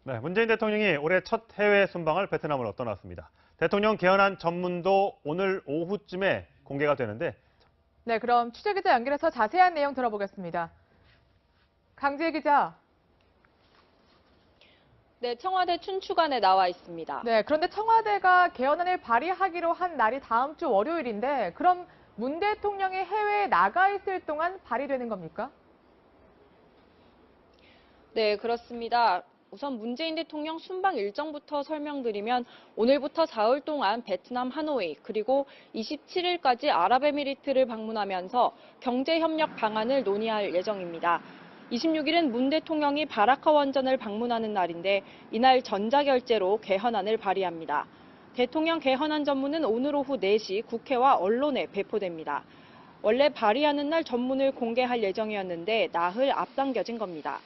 네, 문재인 대통령이 올해 첫 해외 순방을 베트남으로 떠났습니다. 대통령 개헌안 전문도 오늘 오후쯤에 공개가 되는데. 네, 그럼 취재 기자 연결해서 자세한 내용 들어보겠습니다. 강지혜 기자. 네, 청와대 춘추관에 나와 있습니다. 네, 그런데 청와대가 개헌안을 발의하기로 한 날이 다음 주 월요일인데 그럼 문 대통령이 해외에 나가 있을 동안 발의되는 겁니까? 네, 그렇습니다. 우선 문재인 대통령 순방 일정부터 설명드리면 오늘부터 사흘 동안 베트남 하노이 그리고 27일까지 아랍에미리트를 방문하면서 경제협력 방안을 논의할 예정입니다. 26일은 문 대통령이 바라카 원전을 방문하는 날인데 이날 전자결제로 개헌안을 발의합니다. 대통령 개헌안 전문은 오늘 오후 4시 국회와 언론에 배포됩니다. 원래 발의하는 날 전문을 공개할 예정이었는데 나흘 앞당겨진 겁니다.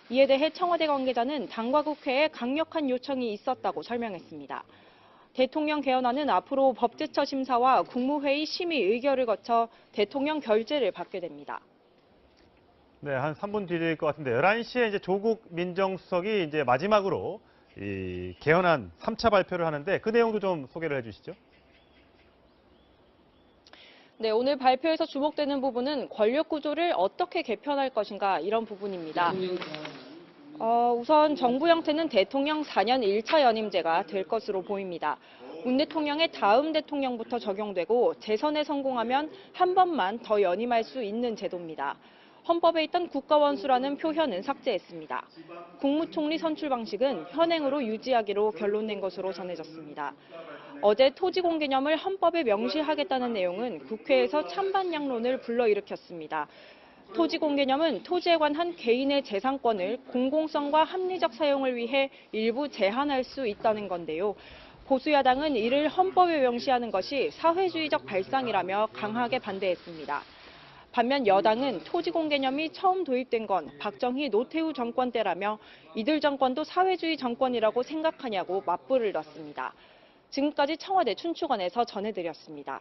이에 대해 청와대 관계자는 당과 국회에 강력한 요청이 있었다고 설명했습니다. 대통령 개헌안은 앞으로 법제처 심사와 국무회의 심의 의결을 거쳐 대통령 결재를 받게 됩니다. 네, 한 3분 뒤일 것 같은데 11시에 이제 조국 민정수석이 이제 마지막으로 이 개헌안 3차 발표를 하는데 그 내용도 좀 소개를 해주시죠. 네, 오늘 발표에서 주목되는 부분은 권력 구조를 어떻게 개편할 것인가 이런 부분입니다. 우선 정부 형태는 대통령 4년 1차 연임제가 될 것으로 보입니다. 문 대통령의 다음 대통령부터 적용되고 재선에 성공하면 한 번만 더 연임할 수 있는 제도입니다. 헌법에 있던 국가원수라는 표현은 삭제했습니다. 국무총리 선출 방식은 현행으로 유지하기로 결론낸 것으로 전해졌습니다. 어제 토지공 개념을 헌법에 명시하겠다는 내용은 국회에서 찬반 양론을 불러일으켰습니다. 토지공 개념은 토지에 관한 개인의 재산권을 공공성과 합리적 사용을 위해 일부 제한할 수 있다는 건데요. 보수야당은 이를 헌법에 명시하는 것이 사회주의적 발상이라며 강하게 반대했습니다. 반면 여당은 토지공 개념이 처음 도입된 건 박정희, 노태우 정권 때라며 이들 정권도 사회주의 정권이라고 생각하냐고 맞불을 놨습니다. 지금까지 청와대 춘추관에서 전해드렸습니다.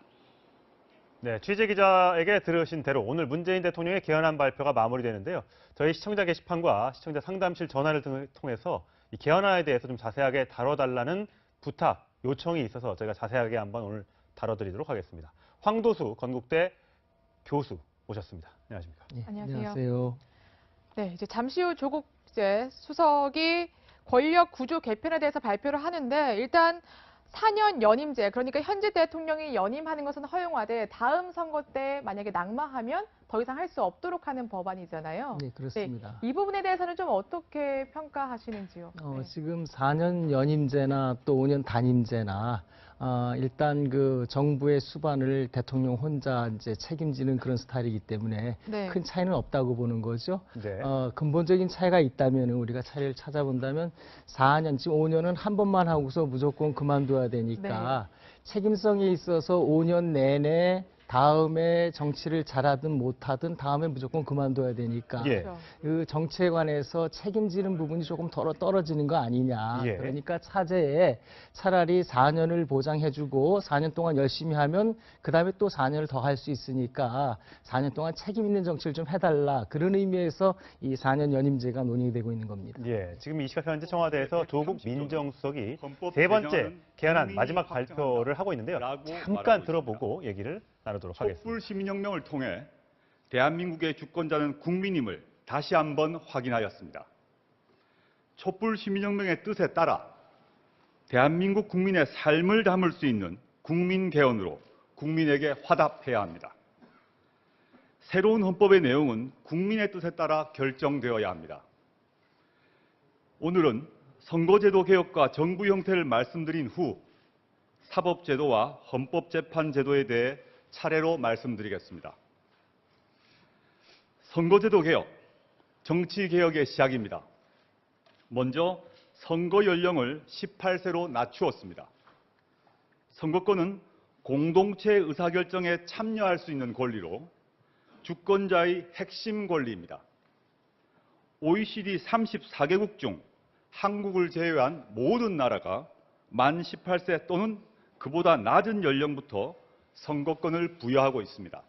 네, 취재 기자에게 들으신 대로 오늘 문재인 대통령의 개헌안 발표가 마무리되는데요. 저희 시청자 게시판과 시청자 상담실 전화를 통해서 이 개헌안에 대해서 좀 자세하게 다뤄달라는 부탁, 요청이 있어서 저희가 자세하게 한번 오늘 다뤄드리도록 하겠습니다. 황도수 건국대 교수 모셨습니다. 안녕하십니까? 네, 안녕하세요. 안녕하세요. 네, 이제 잠시 후 조국 수석이 권력 구조 개편에 대해서 발표를 하는데 일단 4년 연임제, 그러니까 현재 대통령이 연임하는 것은 허용하되 다음 선거 때 만약에 낙마하면 더 이상 할 수 없도록 하는 법안이잖아요. 네, 그렇습니다. 네, 이 부분에 대해서는 좀 어떻게 평가하시는지요? 네. 지금 4년 연임제나 또 5년 단임제나 일단 그 정부의 수반을 대통령 혼자 이제 책임지는 그런 스타일이기 때문에 네. 큰 차이는 없다고 보는 거죠. 네. 근본적인 차이가 있다면 우리가 차이를 찾아본다면 4년, 지금 5년은 한 번만 하고서 무조건 그만둬야 되니까 책임성이 있어서 5년 내내 다음에 정치를 잘하든 못하든 다음에 무조건 그만둬야 되니까 예. 그 정치에 관해서 책임지는 부분이 조금 덜 떨어지는 거 아니냐. 예. 그러니까 차제에 차라리 4년을 보장해주고 4년 동안 열심히 하면 그 다음에 또 4년을 더 할 수 있으니까 4년 동안 책임 있는 정치를 좀 해달라. 그런 의미에서 이 4년 연임제가 논의되고 있는 겁니다. 예, 지금 이 시각 현재 청와대에서 조국 민정수석이 세 번째 개헌안 마지막 발표를 하고 있는데요. 잠깐 들어보고 얘기를 나누도록 하겠습니다. 촛불 시민혁명을 통해 대한민국의 주권자는 국민임을 다시 한번 확인하였습니다. 촛불 시민혁명의 뜻에 따라 대한민국 국민의 삶을 담을 수 있는 국민개헌으로 국민에게 화답해야 합니다. 새로운 헌법의 내용은 국민의 뜻에 따라 결정되어야 합니다. 오늘은 선거제도 개혁과 정부 형태를 말씀드린 후 사법제도와 헌법재판제도에 대해 차례로 말씀드리겠습니다. 선거제도 개혁, 정치개혁의 시작입니다. 먼저 선거 연령을 18세로 낮추었습니다. 선거권은 공동체 의사결정에 참여할 수 있는 권리로 주권자의 핵심 권리입니다. OECD 34개국 중 한국을 제외한 모든 나라가 만 18세 또는 그보다 낮은 연령부터 선거권을 부여하고 있습니다.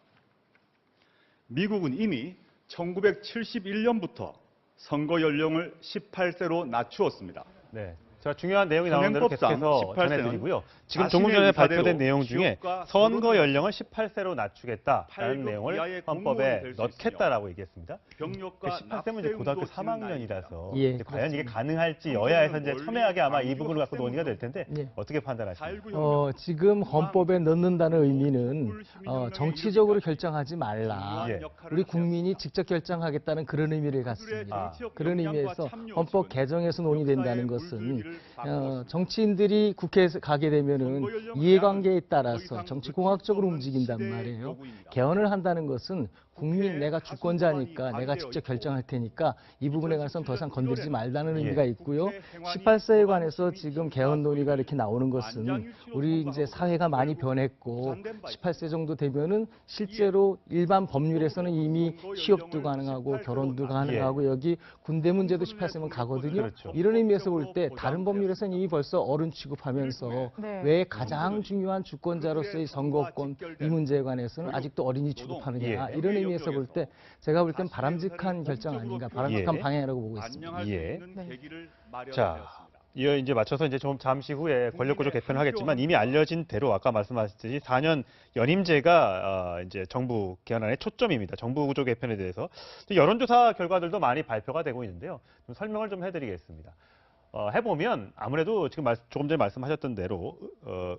미국은 이미 1971년부터 선거 연령을 18세로 낮추었습니다. 네. 자, 중요한 내용이 나오는 대로 현행법상 계속해서 18세는 전해드리고요. 지금 조금 자신의 전에 의사대로 발표된 내용 중에 지역과 선거 결혼을 연령을 18세로 낮추겠다라는 8급 내용을 이하의 공무원이 헌법에 될수 넣겠다라고 얘기했습니다. 병력과 18세면 이제 고등학교 3학년이라서 예, 과연 이게 그렇습니다. 가능할지 여야에서 이제 첨예하게 아마 이 부분을 갖고 논의가 될 텐데 예. 어떻게 판단하십니까? 지금 헌법에 넣는다는 의미는 정치적으로 결정하지 말라. 예. 우리 국민이 직접 결정하겠다는 그런 의미를 갖습니다. 그런 의미에서 헌법 개정에서 논의된다는 것은 정치인들이 국회에 가게 되면은 이해관계에 따라서 정치공학적으로 움직인단 말이에요. 개헌을 한다는 것은 국민 내가 주권자니까 내가 직접 결정할 테니까 이 부분에 관해서는 더 이상 건드리지 말라는 의미가 있고요. 18세에 관해서 지금 개헌 논의가 이렇게 나오는 것은 우리 이제 사회가 많이 변했고 18세 정도 되면은 실제로 일반 법률에서는 이미 취업도 가능하고 결혼도 가능하고 여기 군대 문제도 18세면 가거든요. 그렇죠. 이런 의미에서 볼 때 다른 법률에서는 이미 벌써 어른 취급하면서 네. 왜 가장 중요한 주권자로서의 선거권 이 문제에 관해서는 아직도 어린이 취급하느냐 이런 의미에서 볼 때 제가 볼 땐 바람직한 결정 아닌가 바람직한 예. 방향이라고 보고 있습니다. 예. 네. 자, 이어 이제 맞춰서 이제 좀 잠시 후에 권력구조 개편을 하겠지만 이미 알려진 대로 아까 말씀하셨듯이 4년 연임제가 이제 정부 개헌안의 초점입니다. 정부 구조 개편에 대해서 여론조사 결과들도 많이 발표가 되고 있는데요. 좀 설명을 좀 해드리겠습니다. 해보면 아무래도 지금 조금 전에 말씀하셨던 대로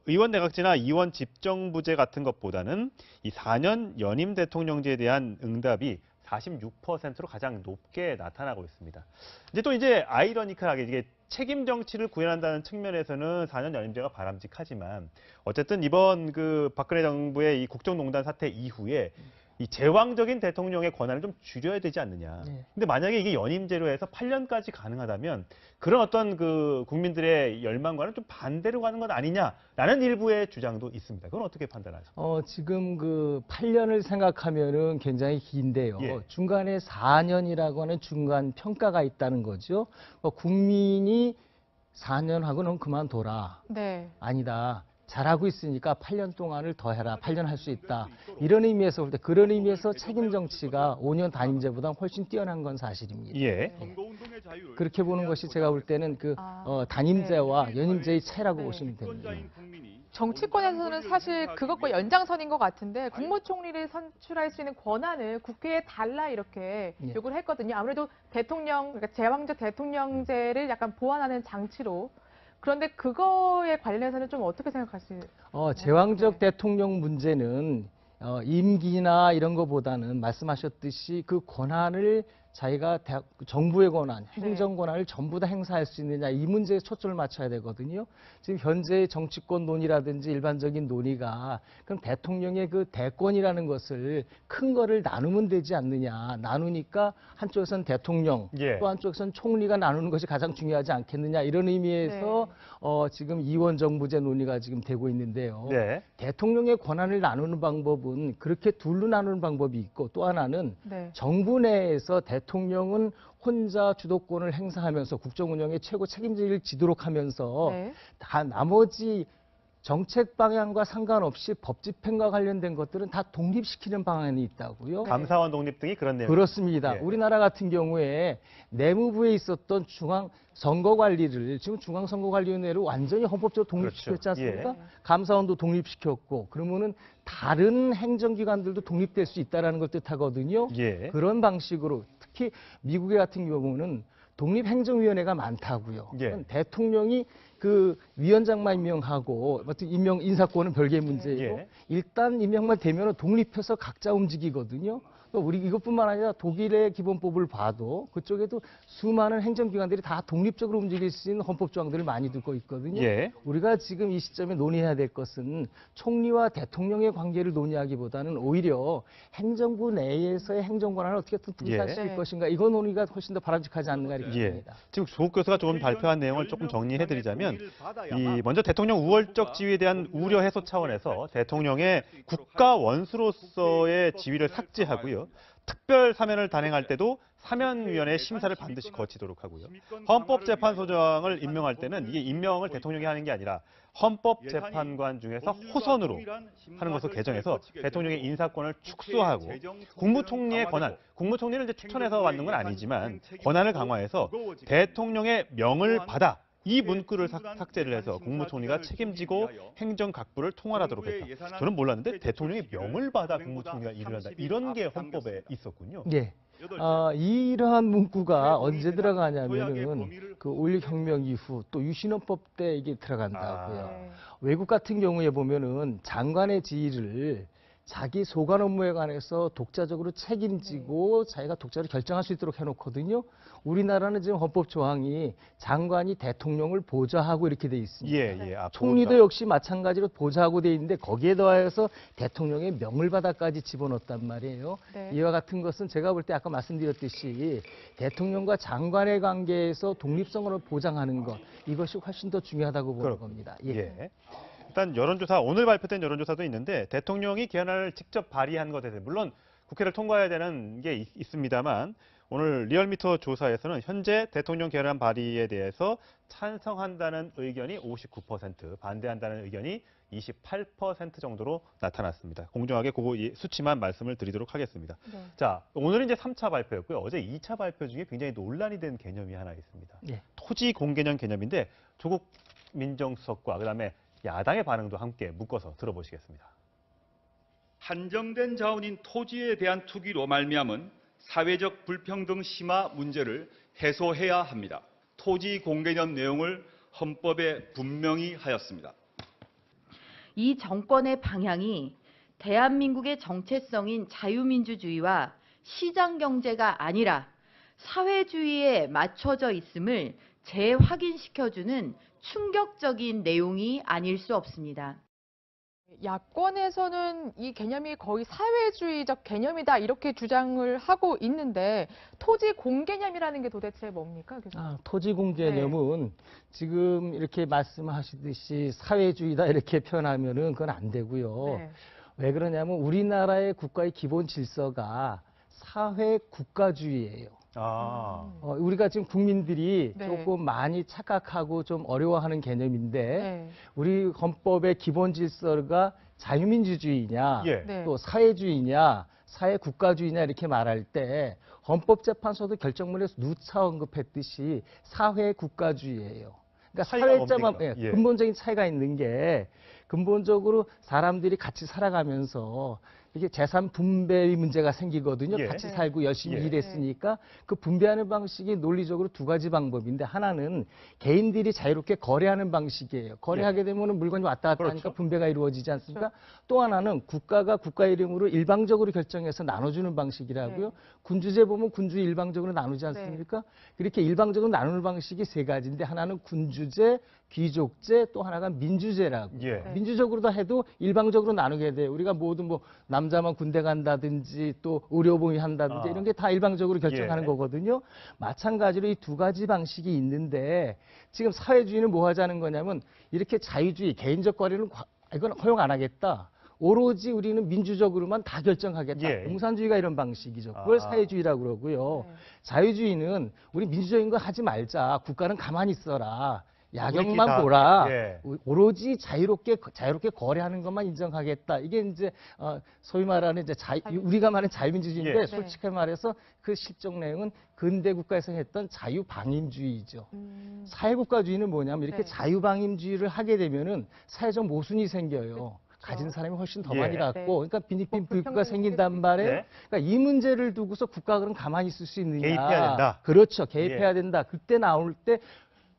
의원 내각제나 의원 집정부제 같은 것보다는 이 4년 연임 대통령제에 대한 응답이 46%로 가장 높게 나타나고 있습니다. 이제 또 이제 아이러니컬하게 이게 책임 정치를 구현한다는 측면에서는 4년 연임제가 바람직하지만 어쨌든 이번 그 박근혜 정부의 이 국정농단 사태 이후에 이 제왕적인 대통령의 권한을 좀 줄여야 되지 않느냐. 네. 근데 만약에 이게 연임제로 해서 8년까지 가능하다면 그런 어떤 그 국민들의 열망과는 좀 반대로 가는 것 아니냐라는 일부의 주장도 있습니다. 그건 어떻게 판단하십니까? 지금 그 8년을 생각하면은 굉장히 긴데요. 예. 중간에 4년이라고 하는 중간 평가가 있다는 거죠. 국민이 4년하고는 그만둬라. 네. 아니다. 잘하고 있으니까 8년 동안을 더 해라. 8년 할 수 있다. 이런 의미에서 볼 때 그런 의미에서 책임 정치가 5년 단임제보다 훨씬 뛰어난 건 사실입니다. 예. 그렇게 보는 것이 제가 볼 때는 그 단임제와 네. 연임제의 차이라고 네. 보시면 됩니다. 정치권에서는 사실 그것과 연장선인 것 같은데 국무총리를 선출할 수 있는 권한을 국회에 달라 이렇게 예. 요구를 했거든요. 아무래도 대통령, 그러니까 제왕적 대통령제를 약간 보완하는 장치로. 그런데 그거에 관련해서는 좀 어떻게 생각하시나요? 제왕적 대통령 문제는 임기나 이런 거보다는 말씀하셨듯이 그 권한을 자기가 정부의 권한, 행정 권한을 전부 다 행사할 수 있느냐 이 문제에 초점을 맞춰야 되거든요. 지금 현재 정치권 논의라든지 일반적인 논의가 그럼 대통령의 그 대권이라는 것을 큰 거를 나누면 되지 않느냐. 나누니까 한쪽에서는 대통령, 예. 또 한쪽에서는 총리가 나누는 것이 가장 중요하지 않겠느냐 이런 의미에서 지금 이원 정부제 논의가 지금 되고 있는데요. 네. 대통령의 권한을 나누는 방법은 그렇게 둘로 나누는 방법이 있고 또 하나는 네. 정부 내에서 대통령은 혼자 주도권을 행사하면서 국정 운영의 최고 책임지를 지도록 하면서 네. 다 나머지 정책 방향과 상관없이 법 집행과 관련된 것들은 다 독립시키는 방안이 있다고요. 네. 감사원 독립 등이 그런 내용. 그렇습니다. 예. 우리나라 같은 경우에 내무부에 있었던 중앙 선거관리를 지금 중앙선거관리위원회로 완전히 헌법적으로 독립시켰지 그렇죠. 않습니까? 예. 감사원도 독립시켰고 그러면은 다른 행정기관들도 독립될 수 있다는 걸 뜻하거든요. 예. 그런 방식으로 특히 미국의 같은 경우는 독립행정위원회가 많다고요. 예. 대통령이 그 위원장만 임명하고 임명 인사권은 별개의 문제이고 예. 일단 임명만 되면 독립해서 각자 움직이거든요. 우리 이것뿐만 아니라 독일의 기본법을 봐도 그쪽에도 수많은 행정기관들이 다 독립적으로 움직일 수 있는 헌법 조항들을 많이 두고 있거든요. 예. 우리가 지금 이 시점에 논의해야 될 것은 총리와 대통령의 관계를 논의하기보다는 오히려 행정부 내에서의 행정권한을 어떻게 분산시킬 예. 것인가 이거 논의가 훨씬 더 바람직하지 않는가 이렇게 예. 봅니다. 지금 조국 교수가 조금 발표한 내용을 조금 정리해드리자면 이 먼저 대통령 우월적 지위에 대한 우려 해소 차원에서 대통령의 국가 원수로서의 지위를 삭제하고요. 특별 사면을 단행할 때도 사면위원회 심사를 반드시 거치도록 하고요. 헌법재판소장을 임명할 때는 이게 임명을 대통령이 하는 게 아니라 헌법재판관 중에서 호선으로 하는 것을 개정해서 대통령의 인사권을 축소하고 국무총리의 권한, 국무총리를 이제 추천해서 받는 건 아니지만 권한을 강화해서 대통령의 명을 받아 이 문구를 삭제를 해서 국무총리가 책임지고 행정각부를 통할하도록 했다. 저는 몰랐는데 대통령이 명을 받아 국무총리가 일을 한다. 이런 게 헌법에 있었군요. 예. 이러한 문구가 언제 들어가냐면은 그 5.16 혁명 이후 또 유신헌법 때 이게 들어간다고요. 네. 외국 같은 경우에 보면은 장관의 지위를 자기 소관 업무에 관해서 독자적으로 책임지고 자기가 독자적으로 결정할 수 있도록 해놓거든요. 우리나라는 지금 헌법 조항이 장관이 대통령을 보좌하고 이렇게 돼 있습니다. 예, 예. 총리도 역시 마찬가지로 보좌하고 돼 있는데 거기에 더해서 대통령의 명을 받아까지 집어넣었단 말이에요. 네. 이와 같은 것은 제가 볼 때 아까 말씀드렸듯이 대통령과 장관의 관계에서 독립성을 보장하는 것, 이것이 훨씬 더 중요하다고 보는 겁니다. 예. 일단 여론조사, 오늘 발표된 여론조사도 있는데 대통령이 개헌안을 직접 발의한 것에 대해 물론 국회를 통과해야 되는 게 있습니다만 오늘 리얼미터 조사에서는 현재 대통령 개헌안 발의에 대해서 찬성한다는 의견이 59%, 반대한다는 의견이 28% 정도로 나타났습니다. 공정하게 그거 수치만 말씀을 드리도록 하겠습니다. 네. 자, 오늘은 이제 3차 발표였고요. 어제 2차 발표 중에 굉장히 논란이 된 개념이 하나 있습니다. 예. 토지 공개념 개념인데 조국 민정수석과 그다음에 야당의 반응도 함께 묶어서 들어보시겠습니다. 한정된 자원인 토지에 대한 투기로 말미암은 사회적 불평등 심화 문제를 해소해야 합니다. 토지 공개념 내용을 헌법에 분명히 하였습니다. 이 정권의 방향이 대한민국의 정체성인 자유민주주의와 시장경제가 아니라 사회주의에 맞춰져 있음을 재확인시켜주는 충격적인 내용이 아닐 수 없습니다. 야권에서는 이 개념이 거의 사회주의적 개념이다 이렇게 주장을 하고 있는데 토지 공개념이라는 게 도대체 뭡니까? 교수님? 토지 공개념은 지금 이렇게 말씀하시듯이 사회주의다 이렇게 표현하면은 그건 안 되고요. 네. 왜 그러냐면 우리나라의 국가의 기본 질서가 사회 국가주의예요. 우리가 지금 국민들이 네. 조금 많이 착각하고 좀 어려워하는 개념인데 네. 우리 헌법의 기본 질서가 자유민주주의냐 네. 또 사회주의냐 사회국가주의냐 이렇게 말할 때 헌법재판소도 결정문에서 누차 언급했듯이 사회국가주의예요. 그러니까 사회자만 근본적인 차이가 있는 게 근본적으로 사람들이 같이 살아가면서 이게 재산 분배의 문제가 생기거든요. 예. 같이 살고 열심히 예. 일했으니까 그 분배하는 방식이 논리적으로 두 가지 방법인데 하나는 개인들이 자유롭게 거래하는 방식이에요. 거래하게 되면 물건이 왔다 갔다 하니까 그렇죠. 분배가 이루어지지 않습니까? 또 하나는 국가가 국가 이름으로 일방적으로 결정해서 나눠주는 방식이라고요. 군주제 보면 군주 일방적으로 나누지 않습니까? 그렇게 일방적으로 나누는 방식이 세 가지인데 하나는 군주제, 귀족제, 또 하나가 민주제라고. 예. 민주적으로도 해도 일방적으로 나누게 돼요. 우리가 모두 뭐 남자만 군대 간다든지 또 의료보험 한다든지 이런 게 다 일방적으로 결정하는 거거든요. 마찬가지로 이 두 가지 방식이 있는데 지금 사회주의는 뭐 하자는 거냐면 이렇게 자유주의, 개인적 거래는 이건 허용 안 하겠다. 오로지 우리는 민주적으로만 다 결정하겠다. 예. 공산주의가 이런 방식이죠. 그걸 사회주의라고 그러고요. 네. 자유주의는 우리 민주적인 거 하지 말자. 국가는 가만히 있어라. 우리끼리 야경만 다, 보라. 예. 오로지 자유롭게 거래하는 것만 인정하겠다. 이게 이제 소위 말하는 이제 우리가 말하는 자유민주주의인데 예. 솔직히 말해서 그 실적 내용은 근대 국가에서 했던 자유방임주의죠. 사회국가주의는 뭐냐면 이렇게 네. 자유방임주의를 하게 되면은 사회적 모순이 생겨요. 가진 사람이 훨씬 더 많이 갖고, 네. 그러니까 빈익빈 부익부가 불평등이 생긴단 말이에요. 네. 그러니까 이 문제를 두고서 국가가 그럼 가만히 있을 수 있느냐? 개입해야 된다. 그렇죠, 개입해야 예. 된다. 그때 나올 때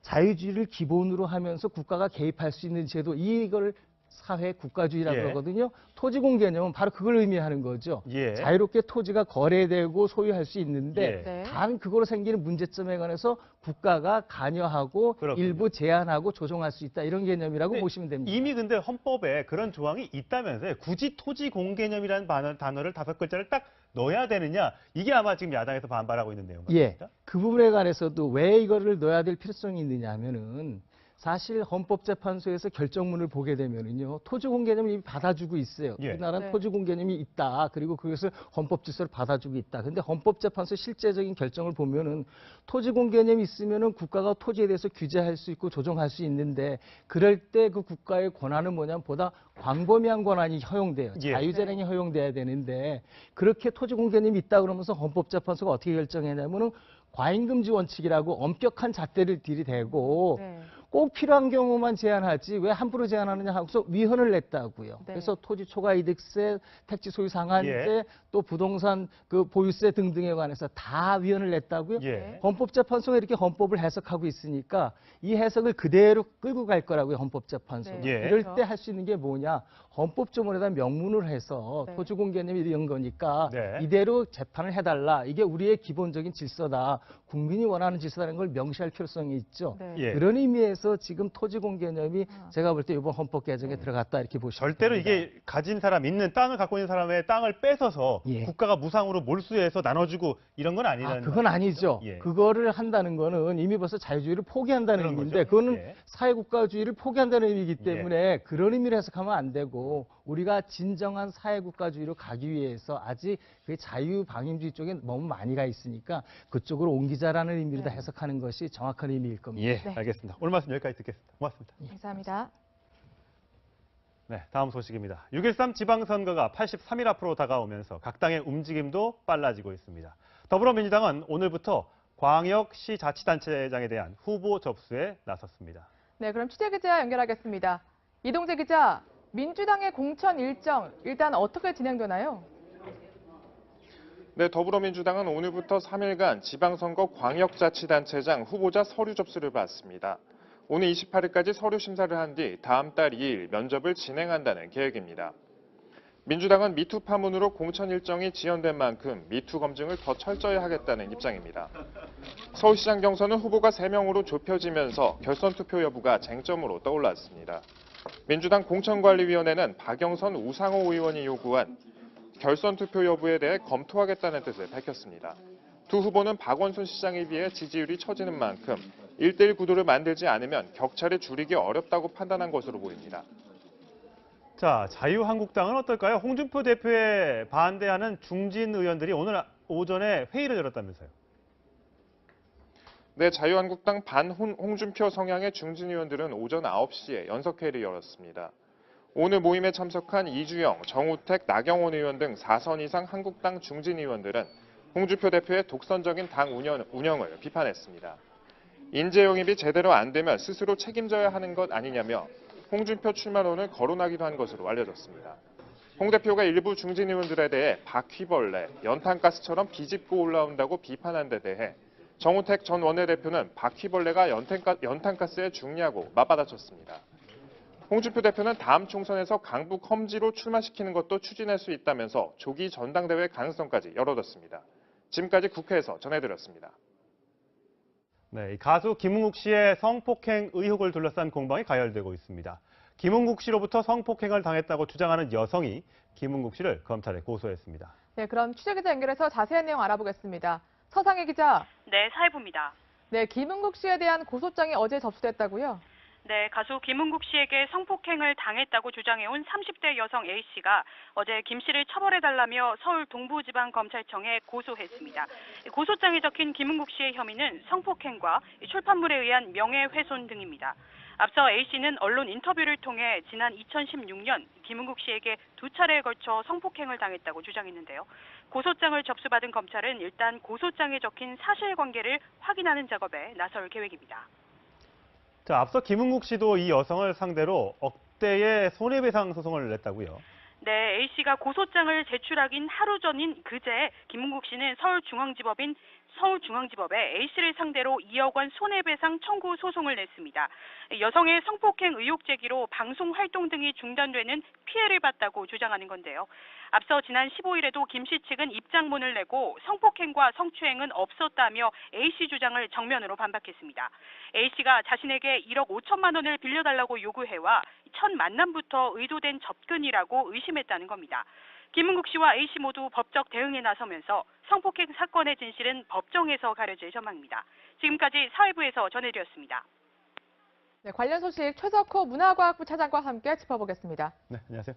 자유주의를 기본으로 하면서 국가가 개입할 수 있는 제도, 이걸 사회 국가주의라고 예. 그러거든요. 토지공 개념은 바로 그걸 의미하는 거죠. 예. 자유롭게 토지가 거래되고 소유할 수 있는데 예. 네. 단 그거로 생기는 문제점에 관해서 국가가 관여하고 그렇군요. 일부 제한하고 조정할 수 있다. 이런 개념이라고 근데 보시면 됩니다. 이미 근데 헌법에 그런 조항이 있다면서요. 굳이 토지 공개념이라는 단어를 5글자를 딱 넣어야 되느냐. 이게 아마 지금 야당에서 반발하고 있는 내용 예, 같습니다. 그 부분에 관해서도 왜 이거를 넣어야 될 필요성이 있느냐 하면은 사실 헌법재판소에서 결정문을 보게 되면은요, 토지공개념을 이미 받아주고 있어요. 예. 우리나라는 네. 토지공개념이 있다. 그리고 그것을 헌법질서를 받아주고 있다. 근데 헌법재판소 실제적인 결정을 보면은 토지공개념이 있으면은 국가가 토지에 대해서 규제할 수 있고 조정할 수 있는데 그럴 때 그 국가의 권한은 뭐냐면 보다 광범위한 권한이 허용돼요. 예. 자유재량이 허용돼야 되는데 그렇게 토지공개념이 있다 그러면서 헌법재판소가 어떻게 결정했냐면은 과잉금지 원칙이라고 엄격한 잣대를 들이대고 네. 꼭 필요한 경우만 제한하지 왜 함부로 제한하느냐 하고서 위헌을 냈다고요. 네. 그래서 토지 초과이득세, 택지 소유 상한세, 예. 또 부동산 그 보유세 등등에 관해서 다 위헌을 냈다고요. 예. 헌법재판소가 이렇게 헌법을 해석하고 있으니까 이 해석을 그대로 끌고 갈 거라고요, 헌법재판소가. 네. 예. 이럴 그렇죠. 때 할 수 있는 게 뭐냐, 헌법조문에다 명문을 해서 네. 토지공개념이 이런 거니까 네. 이대로 재판을 해달라. 이게 우리의 기본적인 질서다. 국민이 원하는 질서라는 걸 명시할 필요성이 있죠. 네. 예. 그런 의미에서 지금 토지공개념이 아. 제가 볼 때 이번 헌법 개정에 들어갔다 이렇게 보시면 절대로 됩니다. 이게 가진 사람 있는 땅을 갖고 있는 사람의 땅을 뺏어서 예. 국가가 무상으로 몰수해서 나눠주고 이런 건 아니라는 그건 아니죠. 예. 그거를 한다는 거는 이미 벌써 자유주의를 포기한다는 그런 의미인데 거죠. 그거는 예. 사회국가주의를 포기한다는 의미이기 때문에 그런 의미로 해석하면 안 되고 우리가 진정한 사회국가주의로 가기 위해서 아직 그 자유방임주의 쪽에 너무 많이 가 있으니까 그쪽으로 옮기자라는 의미로 네. 해석하는 것이 정확한 의미일 겁니다. 예, 네. 알겠습니다. 오늘 말씀 여기까지 듣겠습니다. 고맙습니다. 감사합니다. 네, 다음 소식입니다. 6.13 지방선거가 83일 앞으로 다가오면서 각 당의 움직임도 빨라지고 있습니다. 더불어민주당은 오늘부터 광역시자치단체장에 대한 후보 접수에 나섰습니다. 네, 그럼 취재기자 연결하겠습니다. 이동재 기자, 민주당의 공천 일정 일단 어떻게 진행되나요? 네, 더불어민주당은 오늘부터 3일간 지방선거 광역자치단체장 후보자 서류 접수를 받습니다. 오늘 28일까지 서류 심사를 한 뒤 다음 달 2일 면접을 진행한다는 계획입니다. 민주당은 미투 파문으로 공천 일정이 지연된 만큼 미투 검증을 더 철저히 하겠다는 입장입니다. 서울시장 경선은 후보가 3명으로 좁혀지면서 결선 투표 여부가 쟁점으로 떠올랐습니다. 민주당 공천관리위원회는 박영선 우상호 의원이 요구한 결선 투표 여부에 대해 검토하겠다는 뜻을 밝혔습니다. 두 후보는 박원순 시장에 비해 지지율이 처지는 만큼 1대1 구도를 만들지 않으면 격차를 줄이기 어렵다고 판단한 것으로 보입니다. 자, 자유한국당은 어떨까요? 홍준표 대표에 반대하는 중진 의원들이 오늘 오전에 회의를 열었다면서요. 네, 자유한국당 홍준표 성향의 중진 의원들은 오전 9시에 연석회의를 열었습니다. 오늘 모임에 참석한 이주영, 정우택, 나경원 의원 등 4선 이상 한국당 중진 의원들은 홍준표 대표의 독선적인 당 운영을 비판했습니다. 인재 영입이 제대로 안 되면 스스로 책임져야 하는 것 아니냐며 홍준표 출마론을 거론하기도 한 것으로 알려졌습니다. 홍 대표가 일부 중진 의원들에 대해 바퀴벌레, 연탄가스처럼 비집고 올라온다고 비판한 데 대해 정우택 전 원내대표는 바퀴벌레가 연탄가스에 죽냐고 맞받아쳤습니다. 홍준표 대표는 다음 총선에서 강북 험지로 출마시키는 것도 추진할 수 있다면서 조기 전당대회 가능성까지 열어뒀습니다. 지금까지 국회에서 전해드렸습니다. 네, 이 가수 김은국 씨의 성폭행 의혹을 둘러싼 공방이 가열되고 있습니다. 김은국 씨로부터 성폭행을 당했다고 주장하는 여성이 김은국 씨를 검찰에 고소했습니다. 네, 그럼 취재기자 연결해서 자세한 내용 알아보겠습니다. 서상희 기자. 네, 사회부입니다. 네, 김은국 씨에 대한 고소장이 어제 접수됐다고요? 네, 가수 김은국 씨에게 성폭행을 당했다고 주장해온 30대 여성 A씨가 어제 김 씨를 처벌해달라며 서울 동부지방검찰청에 고소했습니다. 고소장에 적힌 김은국 씨의 혐의는 성폭행과 출판물에 의한 명예훼손 등입니다. 앞서 A씨는 언론 인터뷰를 통해 지난 2016년 김은국 씨에게 2차례에 걸쳐 성폭행을 당했다고 주장했는데요. 고소장을 접수받은 검찰은 일단 고소장에 적힌 사실관계를 확인하는 작업에 나설 계획입니다. 자, 앞서 김은국 씨도 이 여성을 상대로 억대의 손해배상 소송을 냈다고요. 네, A씨가 고소장을 제출하긴 하루 전인 그제 김은국 씨는 서울중앙지법에 A씨를 상대로 2억 원 손해배상 청구 소송을 냈습니다. 여성의 성폭행 의혹 제기로 방송 활동 등이 중단되는 피해를 봤다고 주장하는 건데요. 앞서 지난 15일에도 김 씨 측은 입장문을 내고 성폭행과 성추행은 없었다며 A씨 주장을 정면으로 반박했습니다. A씨가 자신에게 1억 5천만 원을 빌려달라고 요구해와 첫 만남부터 의도된 접근이라고 의심했다는 겁니다. 김은국 씨와 A씨 모두 법적 대응에 나서면서 성폭행 사건의 진실은 법정에서 가려질 전망입니다. 지금까지 사회부에서 전해드렸습니다. 네, 관련 소식 최석호 문화과학부 차장과 함께 짚어보겠습니다. 네, 안녕하세요.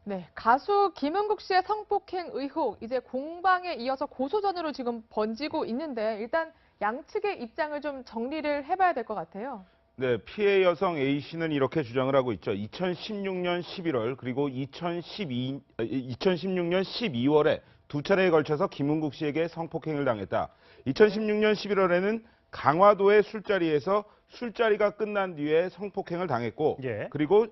네, 가수 김은국 씨의 성폭행 의혹 이제 공방에 이어서 고소전으로 지금 번지고 있는데 일단 양측의 입장을 좀 정리를 해봐야 될 것 같아요. 네, 피해 여성 A씨는 이렇게 주장을 하고 있죠. 2016년 11월 그리고 2016년 12월에 2차례에 걸쳐서 김은국 씨에게 성폭행을 당했다. 2016년 11월에는 강화도의 술자리에서 술자리가 끝난 뒤에 성폭행을 당했고 예. 그리고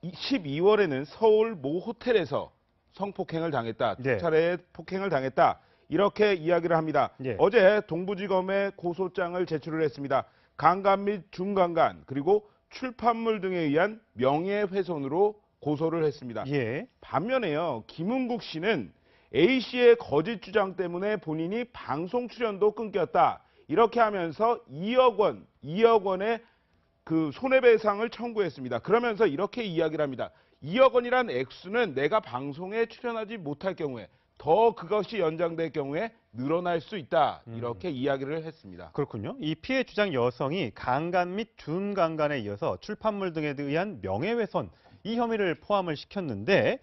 12월에는 서울 모 호텔에서 성폭행을 당했다. 두 네. 차례의 폭행을 당했다. 이렇게 이야기를 합니다. 예. 어제 동부지검에 고소장을 제출을 했습니다. 강간 및 중강간 그리고 출판물 등에 의한 명예훼손으로 고소를 했습니다. 예. 반면에요. 김은국 씨는 A씨의 거짓 주장 때문에 본인이 방송 출연도 끊겼다. 이렇게 하면서 2억 원의 그 손해배상을 청구했습니다. 그러면서 이렇게 이야기를 합니다. 2억 원이란 액수는 내가 방송에 출연하지 못할 경우에 더 그것이 연장될 경우에 늘어날 수 있다. 이렇게 이야기를 했습니다. 그렇군요. 이 피해 주장 여성이 강간 및 준강간에 이어서 출판물 등에 의한 명예훼손 이 혐의를 포함을 시켰는데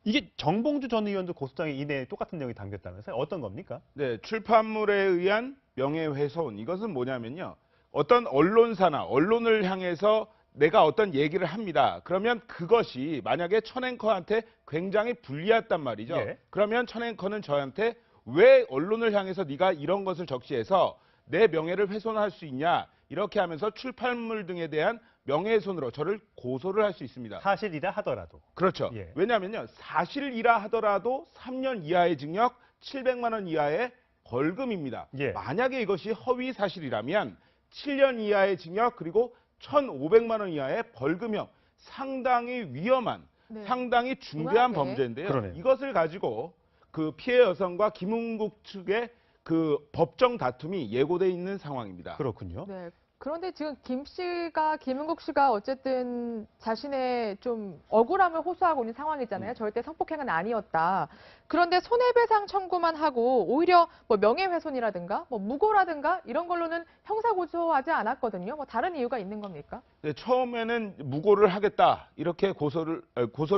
이게 정봉주 전 의원도 고소장에 이 내에 똑같은 내용이 담겼다면서요? 어떤 겁니까? 네, 출판물에 의한 명예훼손. 이것은 뭐냐면요. 어떤 언론사나 언론을 향해서 내가 어떤 얘기를 합니다. 그러면 그것이 만약에 천 앵커한테 굉장히 불리했단 말이죠. 예. 그러면 천 앵커는 저한테 왜 언론을 향해서 네가 이런 것을 적시해서 내 명예를 훼손할 수 있냐. 이렇게 하면서 출판물 등에 대한 명예훼손으로 저를 고소를 할 수 있습니다. 사실이라 하더라도. 그렇죠. 예. 왜냐하면요. 사실이라 하더라도 3년 이하의 징역, 700만 원 이하의 벌금입니다. 예. 만약에 이것이 허위 사실이라면 7년 이하의 징역 그리고 1,500만 원 이하의 벌금형 상당히 위험한 네. 상당히 중대한 중하게. 범죄인데요. 그러네요. 이것을 가지고 그 피해 여성과 김은국 측의 그 법정 다툼이 예고돼 있는 상황입니다. 그렇군요. 네. 그런데 지금 김은국 씨가 어쨌든 자신의 좀 억울함을 호소하고 있는 상황이잖아요. 절대 성폭행은 아니었다. 그런데 손해배상 청구만 하고 오히려 뭐 명예훼손이라든가 뭐 무고라든가 이런 걸로는 형사 고소하지 않았거든요. 뭐 다른 이유가 있는 겁니까? 네, 처음에는 무고를 하겠다 이렇게 고소를